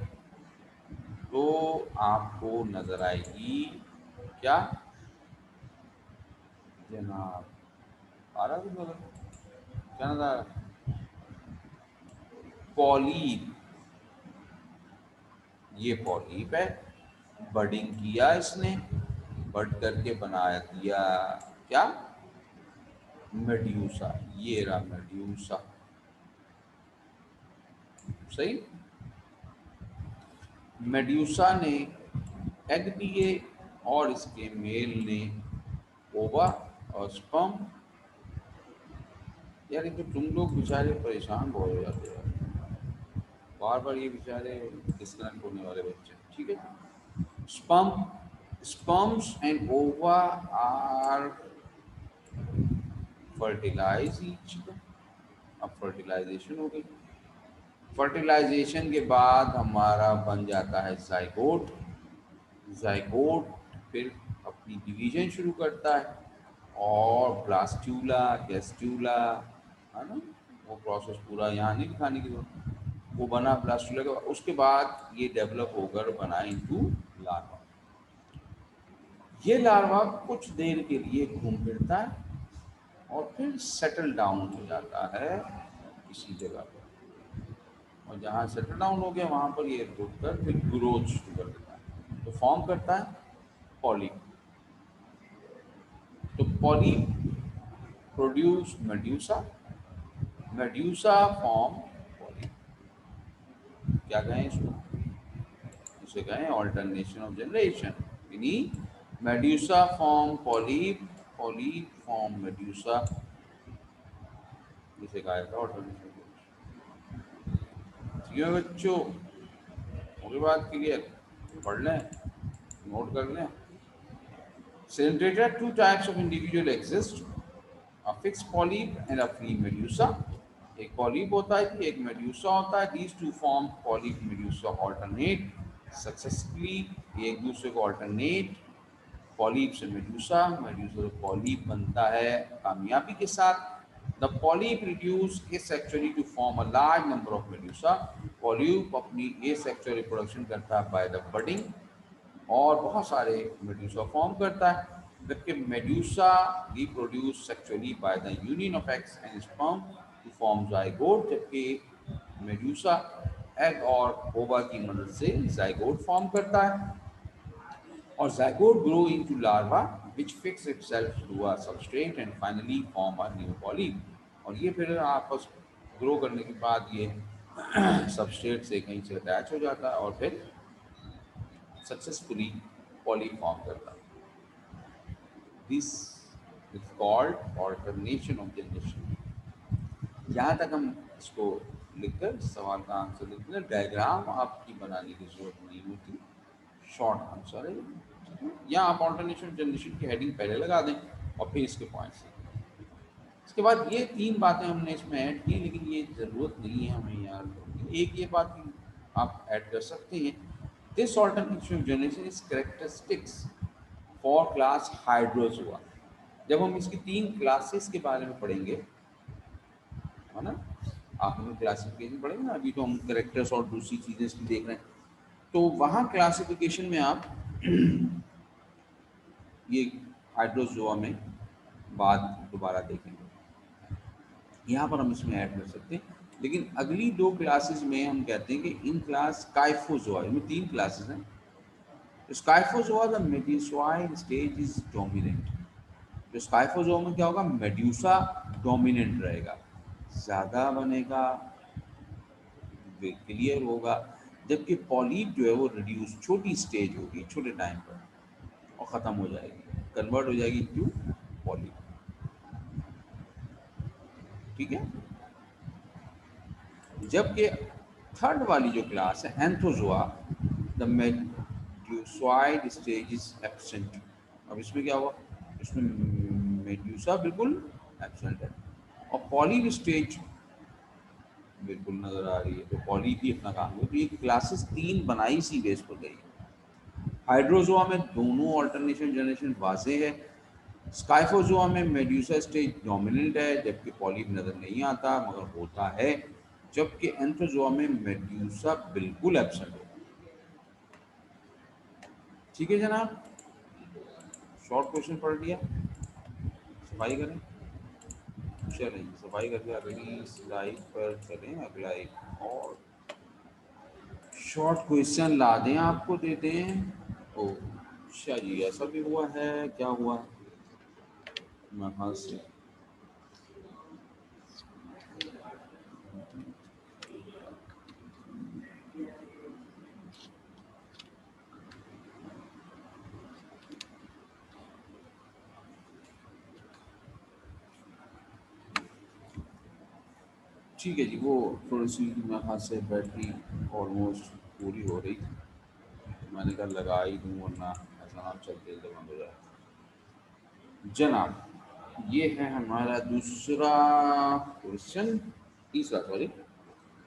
तो आपको नजर आएगी क्या जनाब, आ रहा है नजर, क्या नजर आ रहा है? पॉलीप, ये पॉलीप है, बडिंग किया इसने, बड करके बना दिया क्या मेड्यूसा, ये रहा मेड्यूसा, सही। मेड्यूसा ने एग दिए और इसके मेल ने ओवा और स्पर्म। यार ये तो तुम लोग बेचारे परेशान बहुत हो जाते हैं, बार बार ये बेचारे डिस्कनेक्ट होने वाले बच्चे, ठीक है। स्पर्म, स्पर्म्स एंड ओवा आर फर्टिलाइज ईच अदर। अब फर्टिलाइजेशन हो गई, फर्टिलाइजेशन के बाद हमारा बन जाता है जाइगोट। जाइगोट फिर अपनी डिवीजन शुरू करता है और ब्लास्ट्यूला गैस्ट्यूला, है ना, वो प्रोसेस पूरा यहाँ नहीं दिखाने की जरूरत, वो बना ब्लास्ट्यूला के बाद, उसके बाद ये डेवलप होकर बना इनटू लार्वा। ये लार्वा कुछ देर के लिए घूम फिरता है और फिर सेटल डाउन हो जाता है किसी जगह पर, और जहाँ सेटल डाउन हो गया वहाँ पर ये रुककर फिर ग्रोथ शुरू कर देता है, तो फॉर्म करता है पॉलिप। तो polyp produce medusa, medusa form polyp. क्या कहें इसको, इसे कहें ऑल्टरनेशन ऑफ जनरेशन, यानी medusa form polyp, polyp form medusa, इसे कहा जाता है ऑल्टरनेशन। ठीक है बच्चों, होगी बात क्लियर, पढ़ लें, नोट कर लें। Synthetic, two types of individual exist, a fixed polyp and a free medusa। एक पॉलीप होता है कि एक मेड्यूसा होता है। These two form polyp medusa alternate successfully, ये एक दूसरे को alternate, पॉलीप से मेड्यूसा, मेड्यूसा से पॉलीप बनता है कामयाबी के साथ। The polyp reduce asexually to form a large number of medusa। Polyp अपनी asexual reproduction करता है by the budding और बहुत सारे मेड्यूसा फॉर्म करता है, जबकि medusa reproduce sexually by the union of eggs and sperm to form zygote, जबकि मेड्यूसा एग और ओवा की मदद से जाइगोट फॉर्म करता है, और zygote grow into larva which fix itself to a substrate and finally form a new polyp. और ये फिर आपस ग्रो करने के बाद ये सबस्ट्रेट से कहीं से अटैच हो जाता है और फिर सक्सेसफुली पॉलीप फॉर्म करता है। This is called alternation of generation. यहाँ तक हम इसको लिखकर सवाल का आंसर लिखते हैं, डायग्राम आपकी बनाने की जरूरत नहीं होती, शॉर्ट आंसर है। या आप ऑल्टरनेशन जनरेशन की हेडिंग पहले लगा दें और फिर इसके पॉइंट्स। इसके बाद ये तीन बातें हमने इसमें ऐड की, लेकिन ये ज़रूरत नहीं है हमें यार, एक ये बात आप ऐड कर सकते हैं, this alternation generation is characteristics for class Hydrozoa. जब हम इसकी तीन क्लासेस के बारे में पढ़ेंगे, है ना, आप हमें क्लासिफिकेशन पढ़ेंगे ना, अभी तो हम करेक्टर्स और दूसरी चीज़ें इसकी देख रहे हैं। तो वहाँ क्लासिफिकेशन में आप ये हाइड्रोजोआ में बाद दोबारा देखेंगे, यहाँ पर हम इसमें ऐड कर सकते हैं। लेकिन अगली दो क्लासेस में हम कहते हैं कि इन क्लास स्काइफोजोआ, इनमें तीन क्लासेस हैं। Scyphozoa the medusoid stage is dominant. तो स्काइफोजोआ में क्या होगा, मेड्यूसा डोमिनेंट रहेगा, ज़्यादा बनेगा, क्लियर होगा। जबकि पॉलीप जो है वो रिड्यूस, छोटी स्टेज होगी, छोटे टाइम पर और ख़त्म हो जाएगी, कन्वर्ट हो जाएगी टू पॉलीप। ठीक है। जबकि थर्ड वाली जो क्लास है Anthozoa, the medusoid stage is absent. अब इसमें क्या हुआ, इसमें मेड्यूसा बिल्कुल एब्सेंट है और पॉलीप स्टेज बिल्कुल नजर आ रही है, तो पॉलीप ही अपना काम है। तो ये क्लासेस तीन बनाई सी बेस पर गई है। हाइड्रोजोआ में दोनों ऑल्टरनेशन जनरेशन वाजे है। स्काइफोजोआ में मेड्यूसा स्टेज डोमिनेंट है, जबकि पॉलीप नजर नहीं आता मगर होता है। जबकि एंथोजोआ में मेड्यूसा बिल्कुल एब्सेंट है। ठीक है जनाब, शॉर्ट क्वेश्चन पढ़ लिया, सफाई करें। चलें सफाई करके अगली स्लाइड पर चलें। अगला एक और शॉर्ट क्वेश्चन ला दें, आपको देते हैं। ओ अच्छा जी, ऐसा भी हुआ है, क्या हुआ यहाँ से। ठीक है जी, वो थोड़ी सी मेरे हाथ से बैटरी ऑलमोस्ट पूरी हो रही, मैंने कहा लगा ही दूँ वरना ऐसा ना चलते जब बंद हो जाए। जनाब ये है हमारा दूसरा क्वेश्चन, तीसरा सॉरी।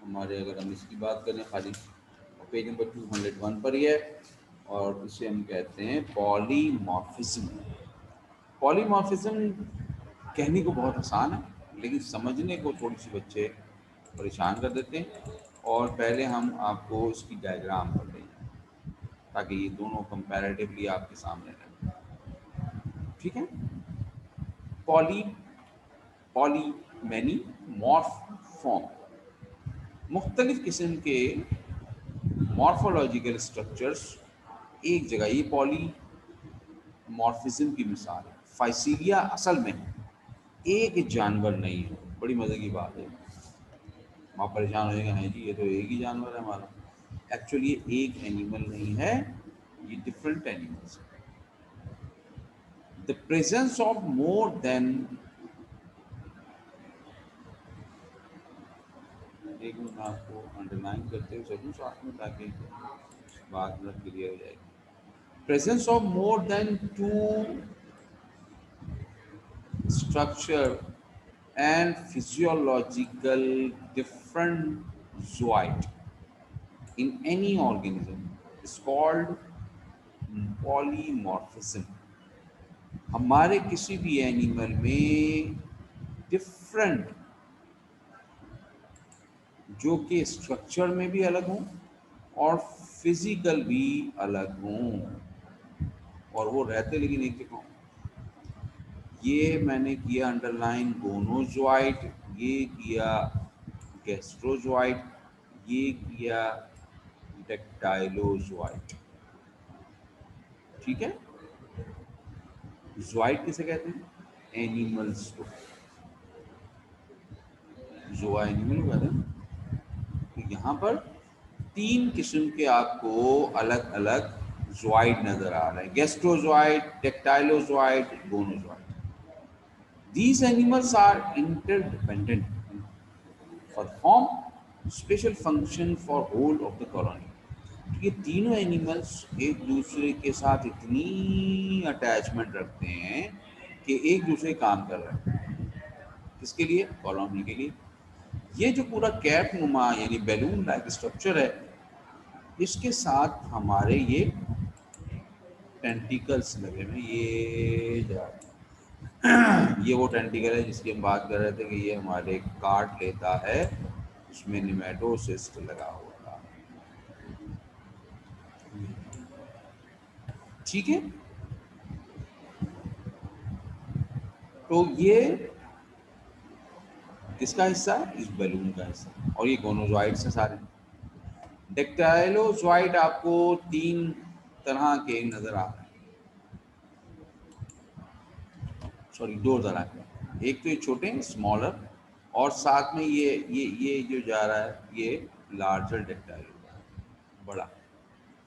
हमारे अगर हम इसकी बात करें खाली, पेज नंबर 201 पर ही है और इसे हम कहते हैं पॉलीमॉर्फिज्म। पॉलीमॉर्फिज्म कहने को बहुत आसान है, लेकिन समझने को थोड़ी सी बच्चे परेशान कर देते हैं। और पहले हम आपको इसकी डायग्राम कर देंगे ताकि ये दोनों कंपैरेटिवली आपके सामने रहें। ठीक है। Poly, poly many, morph form, मुख्तलिफ किस्म के मॉर्फोलॉजिकल स्ट्रक्चर्स एक जगह, ये पॉलीमॉर्फिज्म की मिसाल है। फाइसीलिया असल में एक जानवर नहीं है, बड़ी मज़े की बात है। आप परेशान हो जाएंगे, हैं जी ये तो एक ही जानवर है हमारा। एक्चुअली ये एक एनिमल नहीं है, ये डिफरेंट एनिमल्स है। The presence of more then, एक मिनट आपको अंडरलाइन करते हुए चलूँ साथ में ताकि बात मतलब क्लियर हो जाएगी। Presence of more than two structure and physiological different zoid in any organism is called polymorphism। हमारे किसी भी एनिमल में डिफरेंट, जो कि स्ट्रक्चर में भी अलग हों और फिजिकल भी अलग हों, और वो रहते लेकिन एक जगह हों। ये मैंने किया अंडरलाइन गोनोजोइट, ये किया गैस्ट्रोजोइट, ये किया डेक्टाइलोजोइट। ठीक है। जोइट किसे कहते हैं, एनिमल्स को। जोआ एनिमल को कहते हैं। तो यहाँ पर तीन किस्म के आपको अलग अलग जोइड नजर आ रहे हैं, गैस्ट्रोजोइट, डेक्टाइलोजोइट, गोनोजोइट। These animals are interdependent, perform special function for whole of the colony। ये तीनों एनिमल्स एक दूसरे के साथ इतनी अटैचमेंट रखते हैं कि एक दूसरे काम कर रहे हैं, किसके लिए, कॉलोनी के लिए। ये जो पूरा कैप नुमा यानी बैलून लाइक स्ट्रक्चर है, इसके साथ हमारे ये टेंटिकल्स लगे हुए हैं। ये वो टेंटिकल है जिसकी हम बात कर रहे थे कि ये हमारे काट लेता है उसमें निमेटोसिस्ट लगा हुआ था। ठीक है, तो ये किसका हिस्सा है? इस बैलून का हिस्सा। और ये गोनोजोइड से सारे। डेक्टाइलोजोइड आपको तीन तरह के नजर आ रहे हैं, सॉरी दो तरह के। एक तो ये छोटे हैं, स्मॉलर, और साथ में ये जो जा रहा है ये लार्जर डेक्टाइल, बड़ा।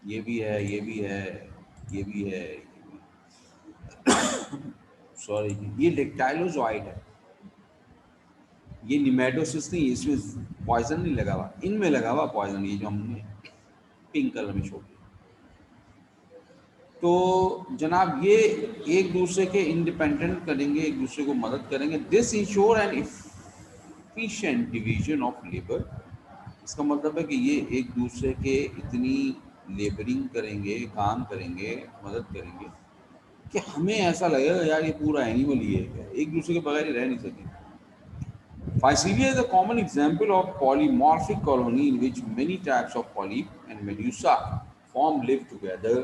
ये भी है, ये भी है, ये भी है, सॉरी ये डेक्टाइलोजोइड है। ये निमेटोसिस नहीं, इसमें पॉइजन नहीं लगा हुआ, इनमें लगा हुआ पॉइजन, ये जो हमने पिंक कलर में शो किया। तो जनाब ये एक दूसरे के इंडिपेंडेंट करेंगे, एक दूसरे को मदद करेंगे। This ensure N efficient division of labour. इसका मतलब है कि ये एक दूसरे के इतनी लेबरिंग करेंगे, काम करेंगे, मदद करेंगे कि हमें ऐसा लगेगा यार ये पूरा एनिमल ही है क्या, एक दूसरे के बगैर ही रह नहीं सकेंगे। Phycelia is a common example of polymorphic colony in which many types of polyp and medusa form live together.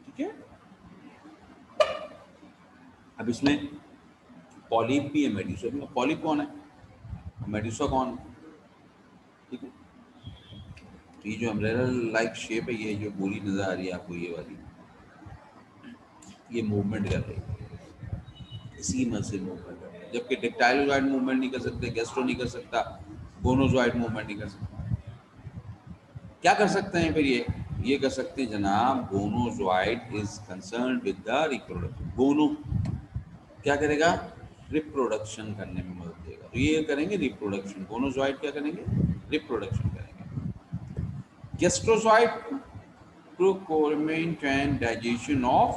ठीक है, अब इसमें पॉलीप भी है, मेड्यूसा भी है। पॉलीप कौन है, मेड्यूसा कौन है? ठीक है, तो ये जो अम्ब्रेला लाइक शेप है, ये जो पूरी नजर आ रही है आपको, ये वाली, ये मूवमेंट कर रही है, इसी मदद से मूवमेंट कर रही है। जबकि डेक्टाइलोजॉइड मूवमेंट नहीं कर सकते, गैस्ट्रो नहीं कर सकता, गोनोजॉइड मूवमेंट नहीं कर सकता। क्या कर सकते हैं फिर ये कर सकते हैं जनाब, gonozooid is concern with the reproduction. गोनो क्या करेगा? रिप्रोडक्शन करने में मदद देगा। तो ये करेंगे रिप्रोडक्शन, गोनोजॉइड क्या करेंगे? रिप्रोडक्शन करेंगे। गैस्ट्रोजॉइड procurement and digestion of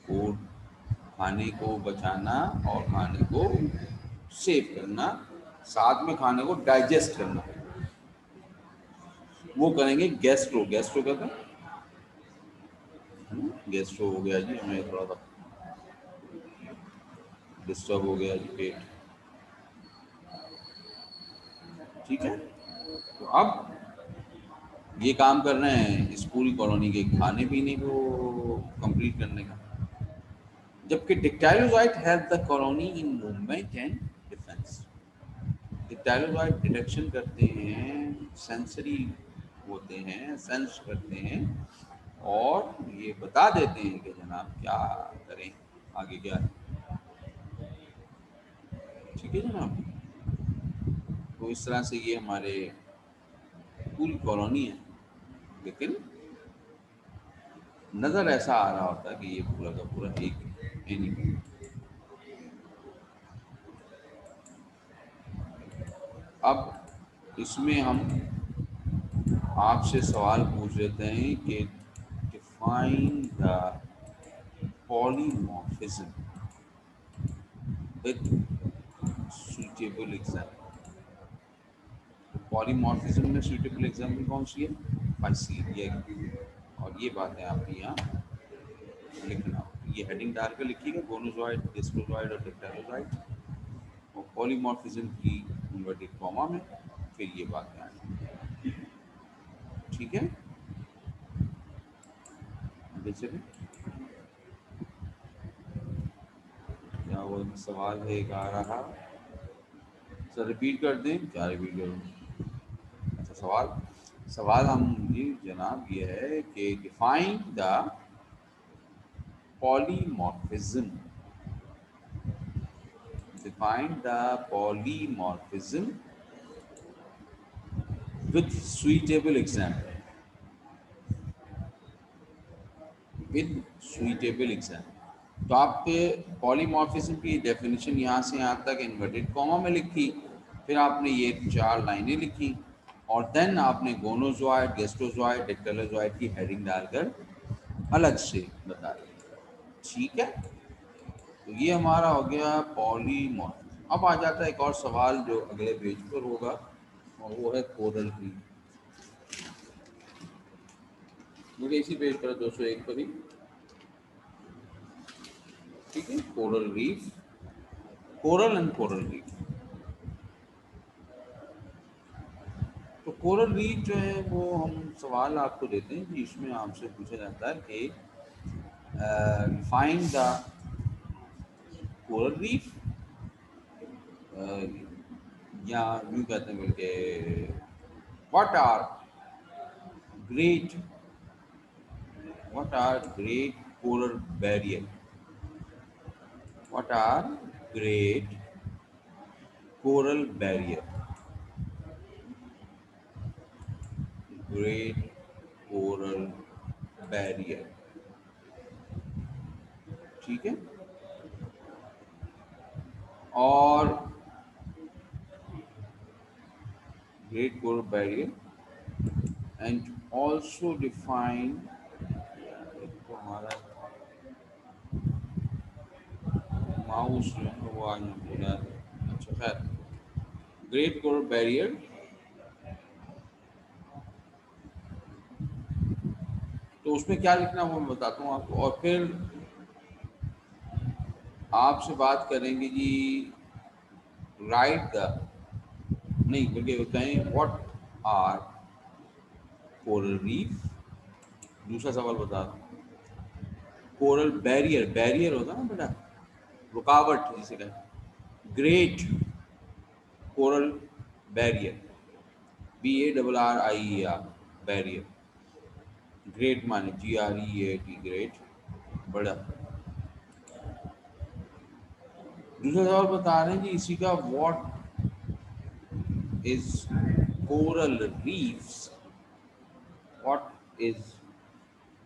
food, खाने को बचाना और खाने को सेव करना, साथ में खाने को डाइजेस्ट करना, वो करेंगे गैस्ट्रो। गैस्ट्रो कहते हैं, गैस्ट्रो हो गया जी, हमें थोड़ा सा डिस्टर्ब हो गया जी पेट। ठीक है, तो अब ये काम कर रहे हैं इस पूरी कॉलोनी के खाने पीने को कंप्लीट करने का। जबकि dactylozooid help the colony in movement and defence. Dactylozooid detection करते हैं, सेंसरी होते हैं, सेंस करते हैं, और ये बता देते हैं कि जनाब क्या करें, आगे क्या है। ठीक है जनाब, तो इस तरह से ये हमारे पूरी कॉलोनी है, लेकिन नज़र ऐसा आ रहा होता है कि ये पूरा का पूरा एक एनिमल। अब इसमें हम आपसे सवाल पूछ लेते हैं कि define the polymorphism with suitable example. Polymorphism में सुइटेबल एग्जाम्पल कौन सी है? फाइसीलिया की। और ये बातें आपकी यहाँ लिखना, ये हेडिंग डालकर लिखिएगा, गोनोजॉइड, डिस्ट्रोजॉइड और डिक्टाइलोजॉइड, और पॉलीमॉर्फिज्म की इन्वर्टेड कॉमा में फिर ये बातें आएंगी। ठीक है, आगे चलें। क्या वो सवाल है एक आ रहा, सर रिपीट कर दें? क्या रिपीट करूँ? अच्छा, सवाल सवाल हम ये जनाब ये है कि define the polymorphism, define the polymorphism with suitable example, with suitable example। तो आप पॉलीमॉर्फिज्म की डेफिनेशन यहाँ से यहाँ तक इन्वर्टेड कॉमा में लिखी, फिर आपने ये 4 लाइनें लिखी, और देन आपने गोनोजॉइड, गेस्ट्रोजॉइड, डेक्टाइलोजॉइड की हेडिंग डालकर अलग से बता दिया। ठीक है, तो ये हमारा हो गया पॉलीमॉर्फिज्म। अब आ जाता है एक और सवाल जो अगले पेज पर होगा, और वो है कोरल रीफ। मुझे इसी पेज पर 201 पर ही। ठीक है, coral reef, coral and coral reef. Coral reef जो है वो हम सवाल आपको देते हैं कि इसमें आपसे पूछा जाता है कि फाइंड द कोरल रीफ, या यूँ कहते हैं कि what are great coral barrier, what are great coral barrier, great coral barrier. ठीक है, और great coral barrier and also define, तो हमारा माउस जो है वो आज पूरा, अच्छा खैर, ग्रेट कोरल बैरियर तो उसमें क्या लिखना वो मैं बताता हूँ आपको, और फिर आपसे बात करेंगे जी राइट द, नहीं बल्कि कहें व्हाट आर कोरल रीफ। दूसरा सवाल बता रहा हूँ, कोरल बैरियर, बैरियर होता है ना बेटा, रुकावट जिसे कहें, great coral barrier, BARRIER, barrier, great माने GREAT, ग्रेट, बड़ा। दूसरा सवाल बता रहे हैं कि इसी का, what is coral reefs, what is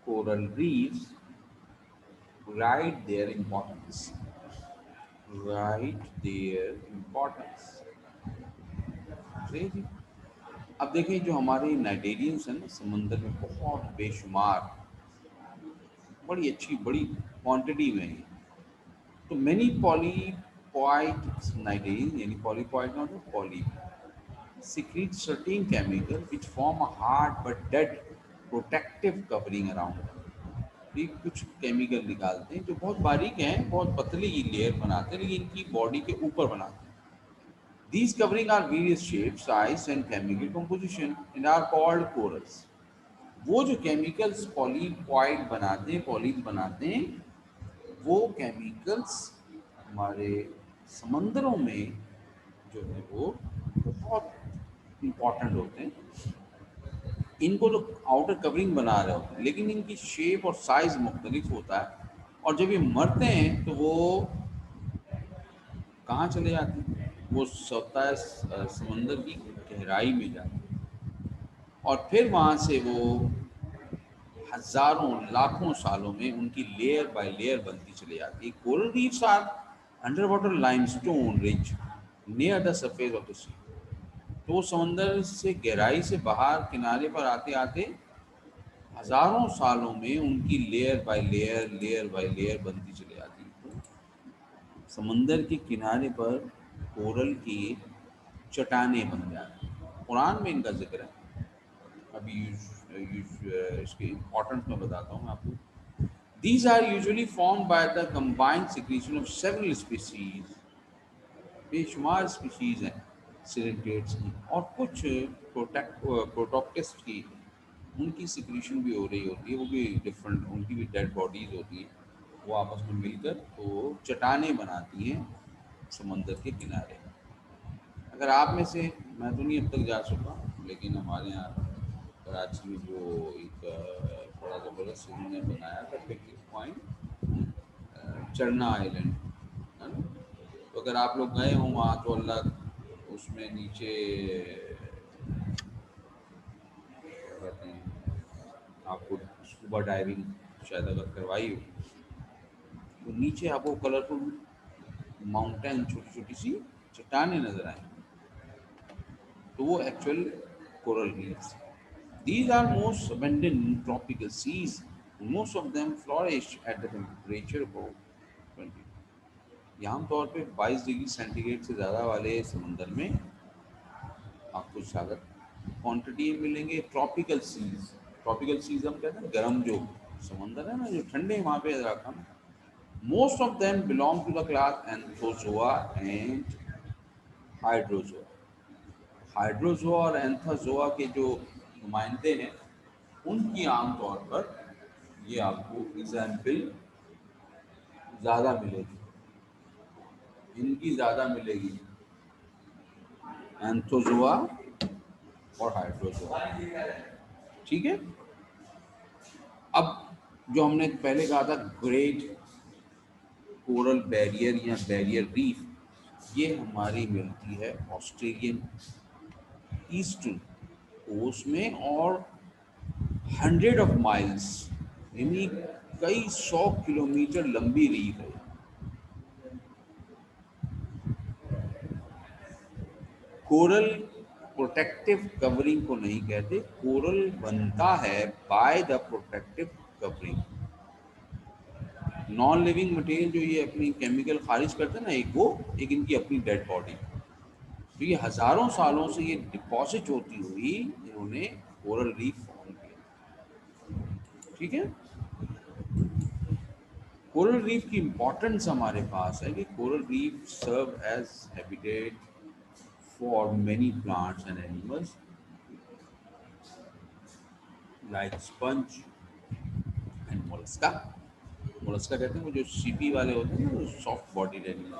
coral reefs, write their importance, write their importance. जी, अब देखिए जो हमारे नाइटेरियंस हैं ना समंदर में बहुत बेशुमार, बड़ी अच्छी बड़ी क्वांटिटी में है। तो मैनी पॉलीपॉइड नाइटेरियन, यानी polypoid not poly, secrete certain chemical which form a hard but dead protective covering around। ये कुछ केमिकल निकालते हैं जो बहुत बारीक हैं, बहुत पतली लेयर बनाते हैं, लेकिन इनकी बॉडी के ऊपर बनाते हैं। These covering are various shapes, size and chemical composition and are called corals। वो जो केमिकल्स पॉलीपॉइड बनाते हैं, पॉलीप बनाते हैं, वो केमिकल्स हमारे समंदरों में जो है वो बहुत इम्पॉर्टेंट होते हैं। इनको तो आउटर कवरिंग बना रहे होते हैं, लेकिन इनकी शेप और साइज मुख्तलिफ होता है, और जब ये मरते हैं तो वो कहाँ चले जाते हैं, वो होता है समंदर की गहराई में जाते हैं, और फिर वहाँ से वो हजारों लाखों सालों में उनकी लेयर बाय लेयर बनती चली जाती है। Coral reefs are under water limestone rich near the surface of the sea. तो वो समंदर से गहराई से बाहर किनारे पर आते आते हजारों सालों में उनकी लेयर बाय लेयर बनती चली जाती है। समंदर के किनारे पर कोरल की चट्टानें बन जाती हैं। कुरान में इनका जिक्र है। अभी इसके इम्पोर्टेंस में बताता हूँ मैं आपको। These are usually formed by the combined secretion of several species। बेशुमार स्पीशीज हैं सिलिंड्रेट्स की, और कुछ प्रोटोक्टिस्ट की, उनकी सिक्रीशन भी हो रही होती है, वो भी डिफरेंट, उनकी भी डेड बॉडीज होती हैं, वो आपस में मिलकर तो चट्टानें बनाती हैं समंदर के किनारे। अगर आप में से, मैं तो नहीं अब तक जा चुका, लेकिन हमारे यहाँ कराची में जो एक बड़ा ज़बरदस्त उन्होंने बनाया था पिकनिक पॉइंट, चरना आइलैंड, है ना। तो अगर आप लोग गए हों वहाँ तो अल्लाह, उसमें नीचे क्या कहते हैं, आपको स्कूबा डाइविंग शायद अगर करवाई हो, तो नीचे आपको कलरफुल माउंटेन, छोटी छोटी सी चट्टानें नजर आएंगी, तो वो actual coral reefs. These are most abundant in tropical seas. Most of them flourish at the temperature above 20। ये आमतौर पे 22 डिग्री सेंटीग्रेड से ज़्यादा वाले समंदर में आपको ज़्यादा क्वांटिटी मिलेंगे। ट्रॉपिकल सीज हम कहते हैं गर्म जो समंदर है ना, जो ठंडे, वहाँ पे ज़रा कम। Most of them belong to the class Anthozoa and Hydrozoa. Hydrozoa और एंथोजोआ के जो नुमाइंदे हैं उनकी आमतौर पर ये आपको एग्जाम्पल ज़्यादा मिलेगी, इनकी ज़्यादा मिलेगी, एंथोजोआ और हाइड्रोजोआ। ठीक है। अब जो हमने पहले कहा था ग्रेट कोरल बैरियर या बैरियर रीफ, ये हमारी मिलती है ऑस्ट्रेलियन ईस्टर्न कोस्ट में, और 100 माइल्स यानी कई 100 किलोमीटर लंबी रीफ है। कोरल प्रोटेक्टिव कवरिंग को नहीं कहते, कोरल बनता है by the protective covering. Non living material जो ये अपनी केमिकल खारिज करते हैं ना, एक वो, एक इनकी अपनी डेड बॉडी, तो ये हजारों सालों से ये डिपॉजिट होती हुई इन्होंने कोरल रीफ फॉर्म किया। ठीक है। कोरल रीफ की इंपॉर्टेंस हमारे पास है कि coral reef serve as habitat for many plants and animals like sponge and mollusca. Mollusca कहते हैं वो जो सीपी वाले होते हैं ना, सॉफ्ट बॉडी एनिमल,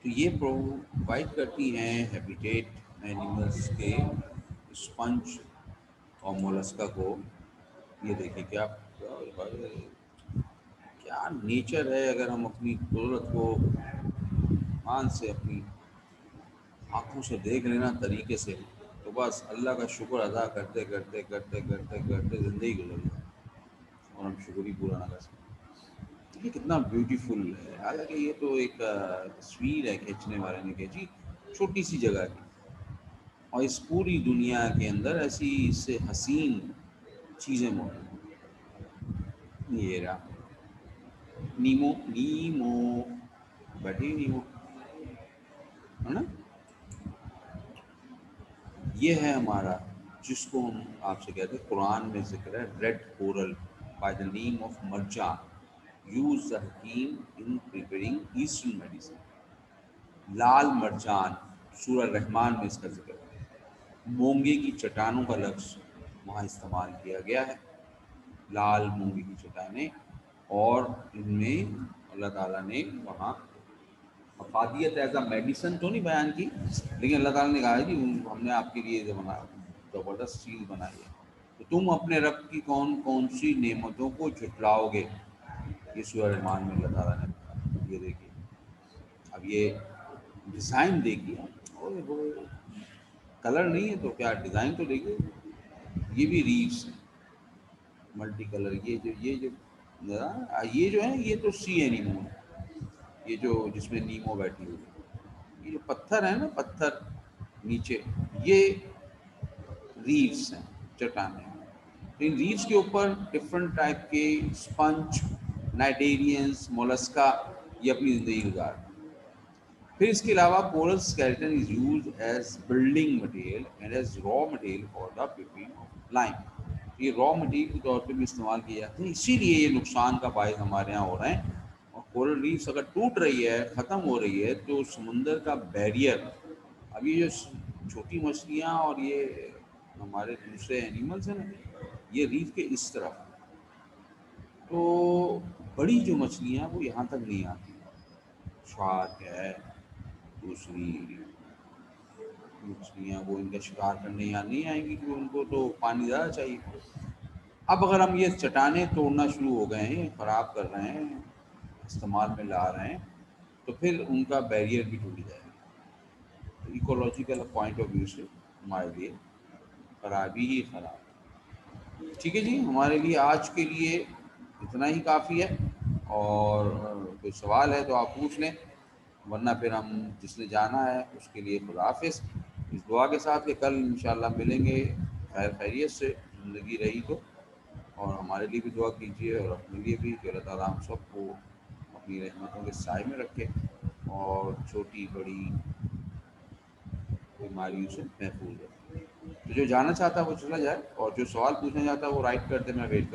तो ये प्रोवाइड करती हैं हैबिटेट एनिमल्स के, स्पंज और मोलस्का को। ये देखिए क्या क्या नेचर है। अगर हम अपनी कुदरत को मान से अपनी आंखों से देख लेना तरीके से, तो बस अल्लाह का शुक्र अदा करते करते करते करते करते ज़िंदगी गुजर जाए और हम शुक्र ही पूरा ना कर सकते। ये कितना ब्यूटीफुल है। हालांकि ये तो एक तस्वीर है खींचने वाले ने खींची, छोटी सी जगह की, और इस पूरी दुनिया के अंदर ऐसी इससे हसीन चीज़ें मौजूद हैं। ये रहा नीमो, नीमो बैठी नीमो, है ना। ये है हमारा, जिसको हम आपसे कहते हैं, कुरान में जिक्र है, red coral by the name of मरजान यूज द हकीम इन प्रिपेयरिंग ईस्टर्न मेडिसिन। लाल मरजान सूरह रहमान में इसका जिक्र है। मोंगे की चट्टानों का लफ्ज़ वहाँ इस्तेमाल किया गया है, लाल मोंगे की चट्टानें, और इनमें अल्लाह ताला ने वहाँ अफादियत एज अ मेडिसन तो नहीं बयान की, लेकिन अल्लाह ताला ने कहा है कि हमने आपके लिए ज़बरदस्त चीज़ बनाई है, तो तुम अपने रब की कौन कौन सी नेमतों को झुटलाओगे। ये सूरह रहमान में अल्लाह ताला ने बताया। ये देखिए, अब ये डिज़ाइन देखिए, ओए होए, कलर नहीं है तो क्या डिज़ाइन तो देखिए। ये भी रीफ्स हैं मल्टी कलर। ये जो है ये तो सी एनिमो है, ये जो जिसमें नीमो बैठी हुई है। ये जो पत्थर है ना, पत्थर नीचे, ये रीफ्स हैं, चट्टानें हैं। तो इन रीफ्स के ऊपर डिफरेंट टाइप के स्पंज, नाइटेरियंस, मोलस्का ये अपनी ज़िंदगी गुजार। फिर इसके अलावा coral skeleton is use as building material and as raw material for the preparation of lime. ये रॉ मटेरियल के तौर पे भी इस्तेमाल किए जाते हैं, इसीलिए ये नुकसान का बायस हमारे यहाँ हो रहे हैं। और कोरल रीफ्स अगर टूट रही है, ख़त्म हो रही है, तो समुंदर का बैरियर, अब ये जो छोटी मछलियाँ और ये हमारे दूसरे एनिमल्स हैं ना, ये रीफ के इस तरफ, तो बड़ी जो मछलियाँ वो यहाँ तक नहीं आती। शार्क है, दूसरी मछलियाँ वो इनका शिकार करने यहाँ नहीं आएंगी, क्योंकि उनको तो पानी ज़्यादा चाहिए। अब अगर हम ये चट्टानें तोड़ना शुरू हो गए हैं, ख़राब कर रहे हैं, इस्तेमाल में ला रहे हैं, तो फिर उनका बैरियर भी टूट जाएगा। तो इकोलॉजिकल पॉइंट ऑफ व्यू से हमारे लिए खराबी ही खराब। ठीक है जी, हमारे लिए आज के लिए इतना ही काफ़ी है, और कोई सवाल है तो आप पूछ लें, वरना फिर हम जिसने जाना है उसके लिए खुदा हाफिज़। इस दुआ के साथ कि कल इंशाल्लाह मिलेंगे खैर खैरियत से, ज़िंदगी रही तो। और हमारे लिए भी दुआ कीजिए और अपने लिए भी, कि अल्लाह ताला हम सबको अपनी रहमतों के साए में रखे और छोटी बड़ी बीमारियों से महफूज रखे। तो जो जाना चाहता है वो चला जाए, और जो सवाल पूछना चाहता है वो राइट कर दे, मैं वेट कर